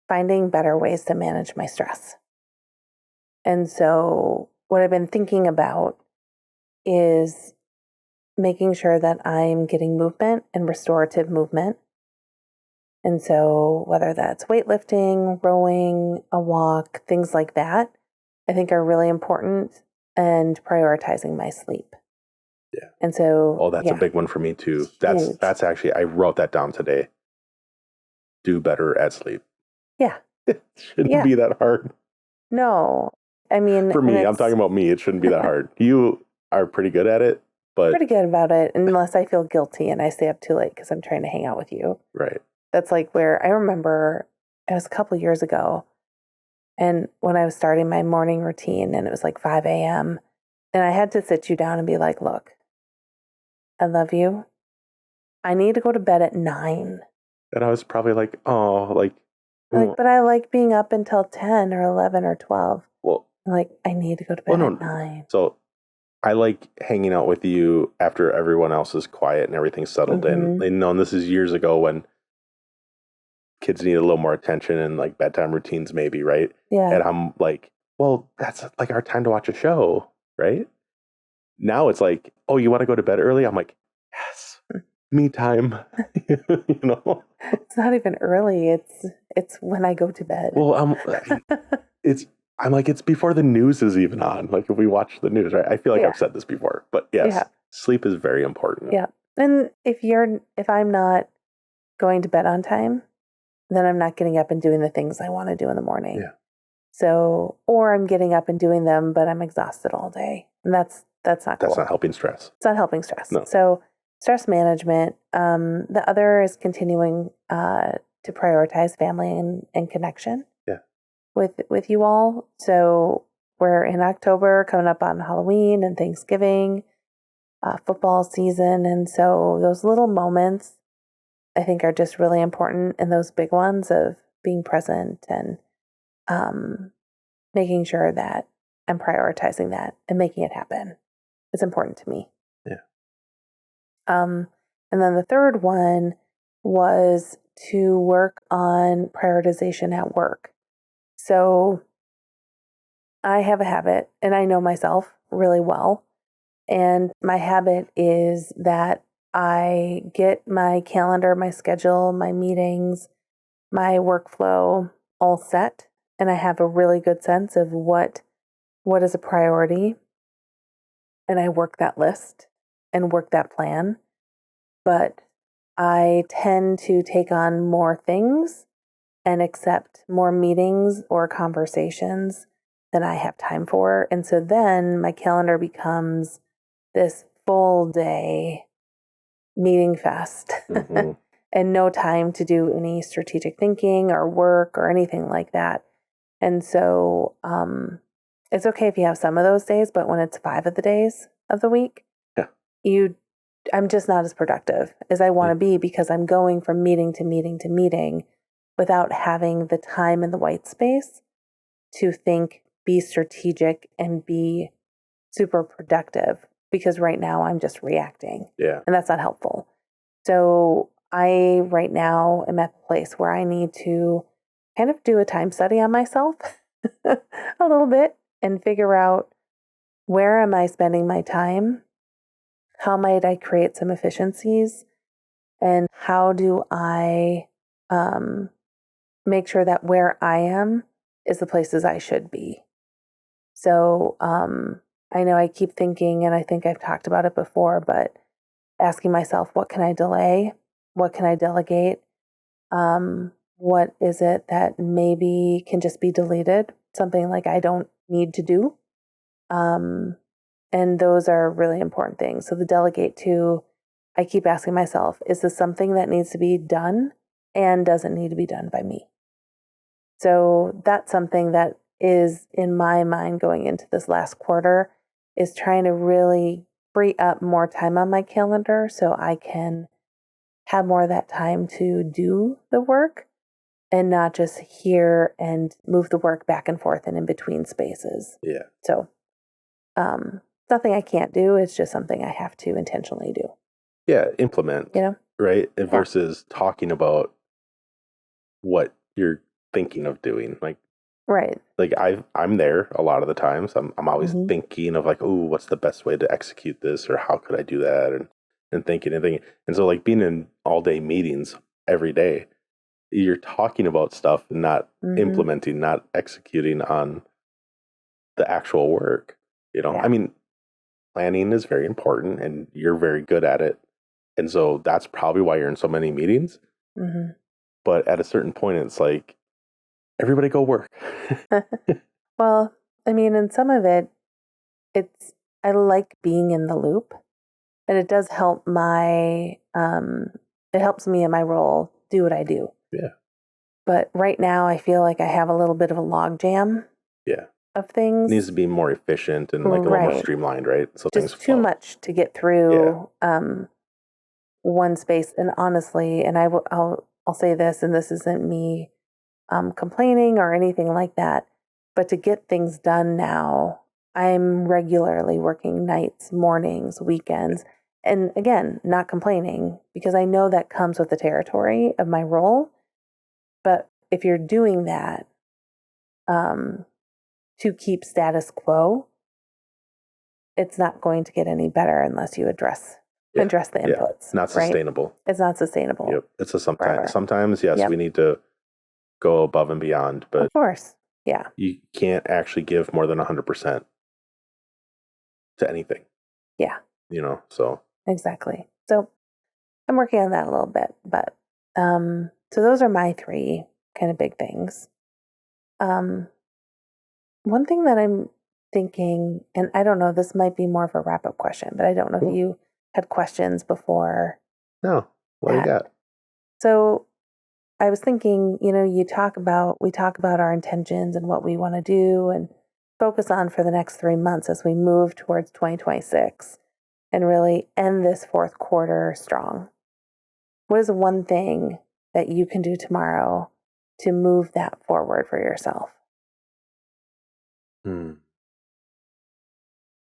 [SPEAKER 1] finding better ways to manage my stress. And so what I've been thinking about is making sure that I'm getting movement and restorative movement. And so whether that's weightlifting, rowing, a walk, things like that, I think are really important, and prioritizing my sleep.
[SPEAKER 2] Yeah.
[SPEAKER 1] And so,
[SPEAKER 2] that's a big one for me too.
[SPEAKER 1] Huge.
[SPEAKER 2] That's actually, I wrote that down today. Do better at sleep.
[SPEAKER 1] Yeah.
[SPEAKER 2] It shouldn't be that hard.
[SPEAKER 1] No. I mean,
[SPEAKER 2] for me, I'm talking about me. It shouldn't be that hard. You are pretty good at it, but
[SPEAKER 1] pretty good about it, unless I feel guilty and I stay up too late because I'm trying to hang out with you.
[SPEAKER 2] Right.
[SPEAKER 1] That's like where I remember it was a couple years ago, and when I was starting my morning routine, and it was like 5 a.m., and I had to sit you down and be like, look, I love you. I need to go to bed at 9.
[SPEAKER 2] And I was probably like, oh,
[SPEAKER 1] but I like being up until 10 or 11 or 12.
[SPEAKER 2] Well,
[SPEAKER 1] like, I need to go to bed at 9.
[SPEAKER 2] So I like hanging out with you after everyone else is quiet and everything's settled in. And this is years ago when kids need a little more attention and like bedtime routines maybe, right?
[SPEAKER 1] Yeah.
[SPEAKER 2] And I'm like, well, that's like our time to watch a show, right? Now it's like, oh, you want to go to bed early? I'm like, yes, me time.
[SPEAKER 1] It's not even early. It's when I go to bed.
[SPEAKER 2] Well, I'm like, it's before the news is even on. Like if we watch the news, right? I feel like I've said this before, but yes, sleep is very important.
[SPEAKER 1] Yeah. And if I'm not going to bed on time, then I'm not getting up and doing the things I want to do in the morning.
[SPEAKER 2] Yeah.
[SPEAKER 1] So, or I'm getting up and doing them, but I'm exhausted all day. And that's not cool.
[SPEAKER 2] That's not helping stress.
[SPEAKER 1] It's not helping stress.
[SPEAKER 2] No.
[SPEAKER 1] So stress management. The other is continuing to prioritize family and connection.
[SPEAKER 2] Yeah.
[SPEAKER 1] With you all. So we're in October, coming up on Halloween and Thanksgiving, football season, and so those little moments I think are just really important, and those big ones of being present and making sure that I'm prioritizing that and making it happen. It's important to me.
[SPEAKER 2] Yeah.
[SPEAKER 1] And then the third one was to work on prioritization at work. So I have a habit, and I know myself really well. And my habit is that I get my calendar, my schedule, my meetings, my workflow all set, and I have a really good sense of what is a priority, and I work that list and work that plan. But I tend to take on more things and accept more meetings or conversations than I have time for. And so then my calendar becomes this full day meeting fest
[SPEAKER 2] Mm-hmm.
[SPEAKER 1] and no time to do any strategic thinking or work or anything like that. And so it's okay if you have some of those days, but when it's 5 of the days of the week,
[SPEAKER 2] Yeah.
[SPEAKER 1] I'm just not as productive as I want to be because I'm going from meeting to meeting to meeting without having the time and the white space to think, be strategic, and be super productive, because right now I'm just reacting.
[SPEAKER 2] Yeah.
[SPEAKER 1] And that's not helpful. So I right now am at the place where I need to kind of do a time study on myself a little bit and figure out, where am I spending my time? How might I create some efficiencies? And how do I make sure that where I am is the places I should be? So I know I keep thinking, and I think I've talked about it before, but asking myself, what can I delay? What can I delegate? What is it that maybe can just be deleted? Something like I don't need to do. And those are really important things. So the delegate to, I keep asking myself, is this something that needs to be done and doesn't need to be done by me? So that's something that is in my mind going into this last quarter, is trying to really free up more time on my calendar so I can have more of that time to do the work and not just hear and move the work back and forth and in between spaces.
[SPEAKER 2] Yeah.
[SPEAKER 1] So nothing I can't do. It's just something I have to intentionally do.
[SPEAKER 2] Yeah. Implement. Right. And versus talking about what you're thinking of doing.
[SPEAKER 1] Right.
[SPEAKER 2] Like I'm there a lot of the times. I'm always thinking of like, oh, what's the best way to execute this, or how could I do that, and thinking and thinking. And so like being in all day meetings every day, you're talking about stuff, not implementing, not executing on the actual work.
[SPEAKER 1] Yeah.
[SPEAKER 2] I mean, planning is very important, and you're very good at it. And so that's probably why you're in so many meetings. But at a certain point, it's like, everybody go work.
[SPEAKER 1] Well, I mean, and some of it, I like being in the loop, and it does help it helps me in my role do what I do.
[SPEAKER 2] Yeah.
[SPEAKER 1] But right now I feel like I have a little bit of a log jam.
[SPEAKER 2] Yeah.
[SPEAKER 1] Of things.
[SPEAKER 2] It needs to be more efficient and like a little more streamlined, right? So
[SPEAKER 1] just
[SPEAKER 2] things
[SPEAKER 1] too
[SPEAKER 2] flow.
[SPEAKER 1] much to get through one space. And honestly, and I'll say this, and this isn't me complaining or anything like that, but to get things done now, I'm regularly working nights, mornings, weekends. And again, not complaining, because I know that comes with the territory of my role. But if you're doing that to keep status quo, it's not going to get any better unless you address the inputs.
[SPEAKER 2] Not sustainable.
[SPEAKER 1] Right? It's not sustainable.
[SPEAKER 2] Yep. It's a
[SPEAKER 1] Forever.
[SPEAKER 2] sometimes, yes, we need to go above and beyond, but
[SPEAKER 1] of course, yeah,
[SPEAKER 2] you can't actually give more than 100% to anything.
[SPEAKER 1] Yeah.
[SPEAKER 2] So.
[SPEAKER 1] Exactly. So I'm working on that a little bit, but so those are my 3 kind of big things. One thing that I'm thinking, and I don't know, this might be more of a wrap up question, but I don't know if
[SPEAKER 2] Cool.
[SPEAKER 1] you had questions before
[SPEAKER 2] No. What do you
[SPEAKER 1] that.
[SPEAKER 2] got?
[SPEAKER 1] So I was thinking, we talk about our intentions and what we want to do and focus on for the next 3 months as we move towards 2026 and really end this fourth quarter strong. What is one thing that you can do tomorrow to move that forward for yourself?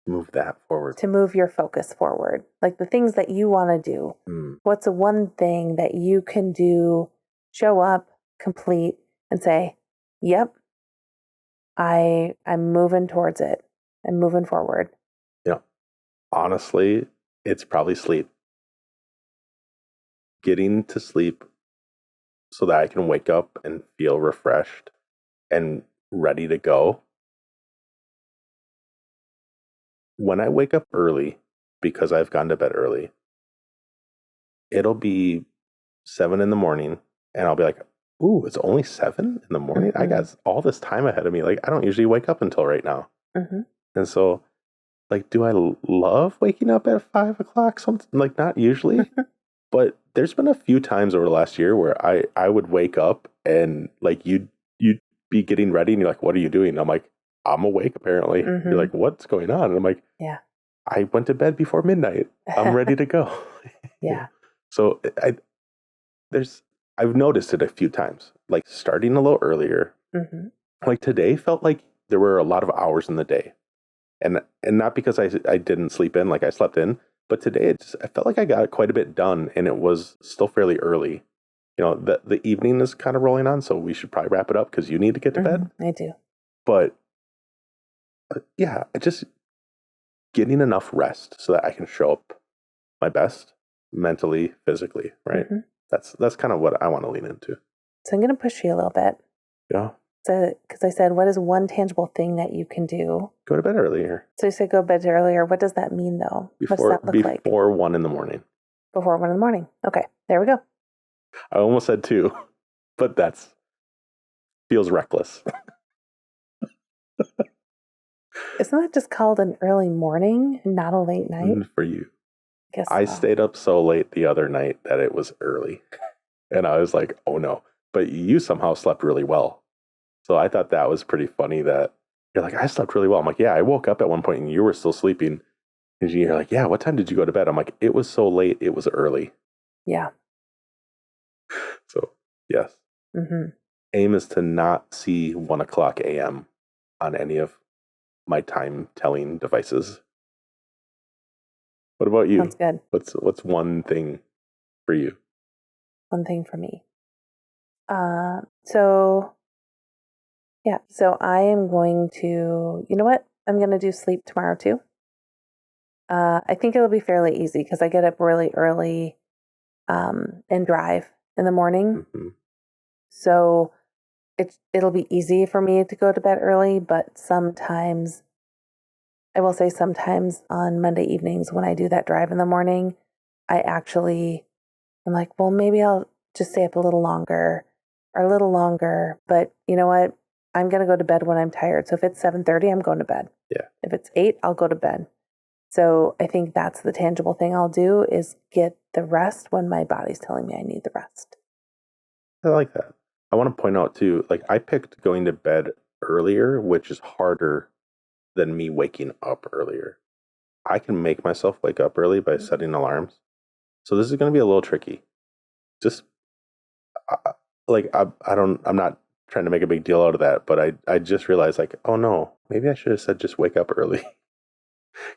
[SPEAKER 2] Move that forward.
[SPEAKER 1] To move your focus forward, like the things that you want to do. What's the one thing that you can do, show up, complete, and say, yep, I'm moving towards it. I'm moving forward.
[SPEAKER 2] Honestly, it's probably sleep. Getting to sleep so that I can wake up and feel refreshed and ready to go. When I wake up early, because I've gone to bed early, it'll be 7 in the morning, and I'll be like, ooh, it's only 7 in the morning? I got all this time ahead of me. Like, I don't usually wake up until right now. And so, like, do I love waking up at 5 o'clock? Something like, not usually. But there's been a few times over the last year where I would wake up and like you'd be getting ready and you're like, what are you doing? And I'm like, I'm awake apparently. You're like, what's going on? And I'm like,
[SPEAKER 1] yeah,
[SPEAKER 2] I went to bed before midnight. I'm ready to go.
[SPEAKER 1] yeah.
[SPEAKER 2] So I've noticed it a few times, like starting a little earlier. Like today felt like there were a lot of hours in the day. And not because I didn't sleep in, like I slept in, but today I felt like I got quite a bit done, and it was still fairly early. The evening is kind of rolling on, so we should probably wrap it up because you need to get to bed.
[SPEAKER 1] I do.
[SPEAKER 2] But yeah, just getting enough rest so that I can show up my best mentally, physically, right? That's kind of what I want to lean into.
[SPEAKER 1] So I'm going to push you a little bit.
[SPEAKER 2] Yeah.
[SPEAKER 1] So, because I said, what is one tangible thing that you can do?
[SPEAKER 2] Go to bed earlier.
[SPEAKER 1] So you said go to bed earlier. What does that mean, though? What does that look like?
[SPEAKER 2] Before 1 in the morning.
[SPEAKER 1] Before 1 in the morning. Okay, there we go.
[SPEAKER 2] I almost said 2, but that's feels reckless.
[SPEAKER 1] Isn't that just called an early morning, not a late night?
[SPEAKER 2] For you.
[SPEAKER 1] I guess
[SPEAKER 2] I
[SPEAKER 1] so.
[SPEAKER 2] stayed up so late the other night that it was early. And I was like, oh no. But you somehow slept really well. So I thought that was pretty funny that you're like, I slept really well. I'm like, yeah, I woke up at one point and you were still sleeping. And you're like, yeah, what time did you go to bed? I'm like, it was so late, it was early.
[SPEAKER 1] Yeah.
[SPEAKER 2] So, yes. Aim is to not see 1 o'clock a.m. on any of my time telling devices. What about you?
[SPEAKER 1] Sounds good.
[SPEAKER 2] What's one thing for you?
[SPEAKER 1] One thing for me. So I am going to, you know what? I'm going to do sleep tomorrow too. I think it'll be fairly easy because I get up really early and drive in the morning. So it'll be easy for me to go to bed early, but sometimes, I will say sometimes on Monday evenings when I do that drive in the morning, I'm like, well, maybe I'll just stay up a little longer, but you know what? I'm going to go to bed when I'm tired. So if it's 7:30, I'm going to bed.
[SPEAKER 2] Yeah.
[SPEAKER 1] If it's 8, I'll go to bed. So I think that's the tangible thing I'll do is get the rest when my body's telling me I need the rest.
[SPEAKER 2] I like that. I want to point out too, like I picked going to bed earlier, which is harder than me waking up earlier. I can make myself wake up early by setting alarms. So this is going to be a little tricky. Just I'm not trying to make a big deal out of that, but I just realized like, oh no, maybe I should have said just wake up early.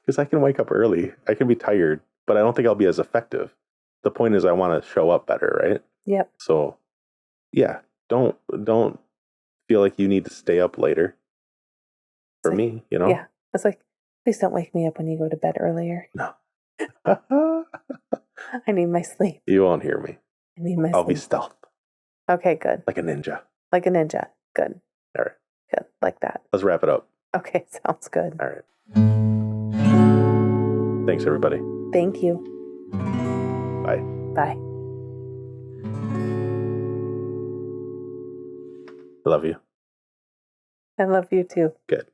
[SPEAKER 2] Because I can wake up early. I can be tired, but I don't think I'll be as effective. The point is I want to show up better, right?
[SPEAKER 1] Yep.
[SPEAKER 2] So yeah, don't feel like you need to stay up later. For me,
[SPEAKER 1] Yeah. It's like, please don't wake me up when you go to bed earlier.
[SPEAKER 2] No.
[SPEAKER 1] I need my sleep.
[SPEAKER 2] You won't hear me.
[SPEAKER 1] I need my
[SPEAKER 2] I'll
[SPEAKER 1] sleep.
[SPEAKER 2] be stealth.
[SPEAKER 1] Okay, good.
[SPEAKER 2] Like a ninja.
[SPEAKER 1] Like a ninja. Good.
[SPEAKER 2] All right.
[SPEAKER 1] Good. Like that.
[SPEAKER 2] Let's wrap it up.
[SPEAKER 1] Okay, sounds good.
[SPEAKER 2] All right. Thanks, everybody.
[SPEAKER 1] Thank you.
[SPEAKER 2] Bye.
[SPEAKER 1] Bye.
[SPEAKER 2] I love you.
[SPEAKER 1] I love you too.
[SPEAKER 2] Good.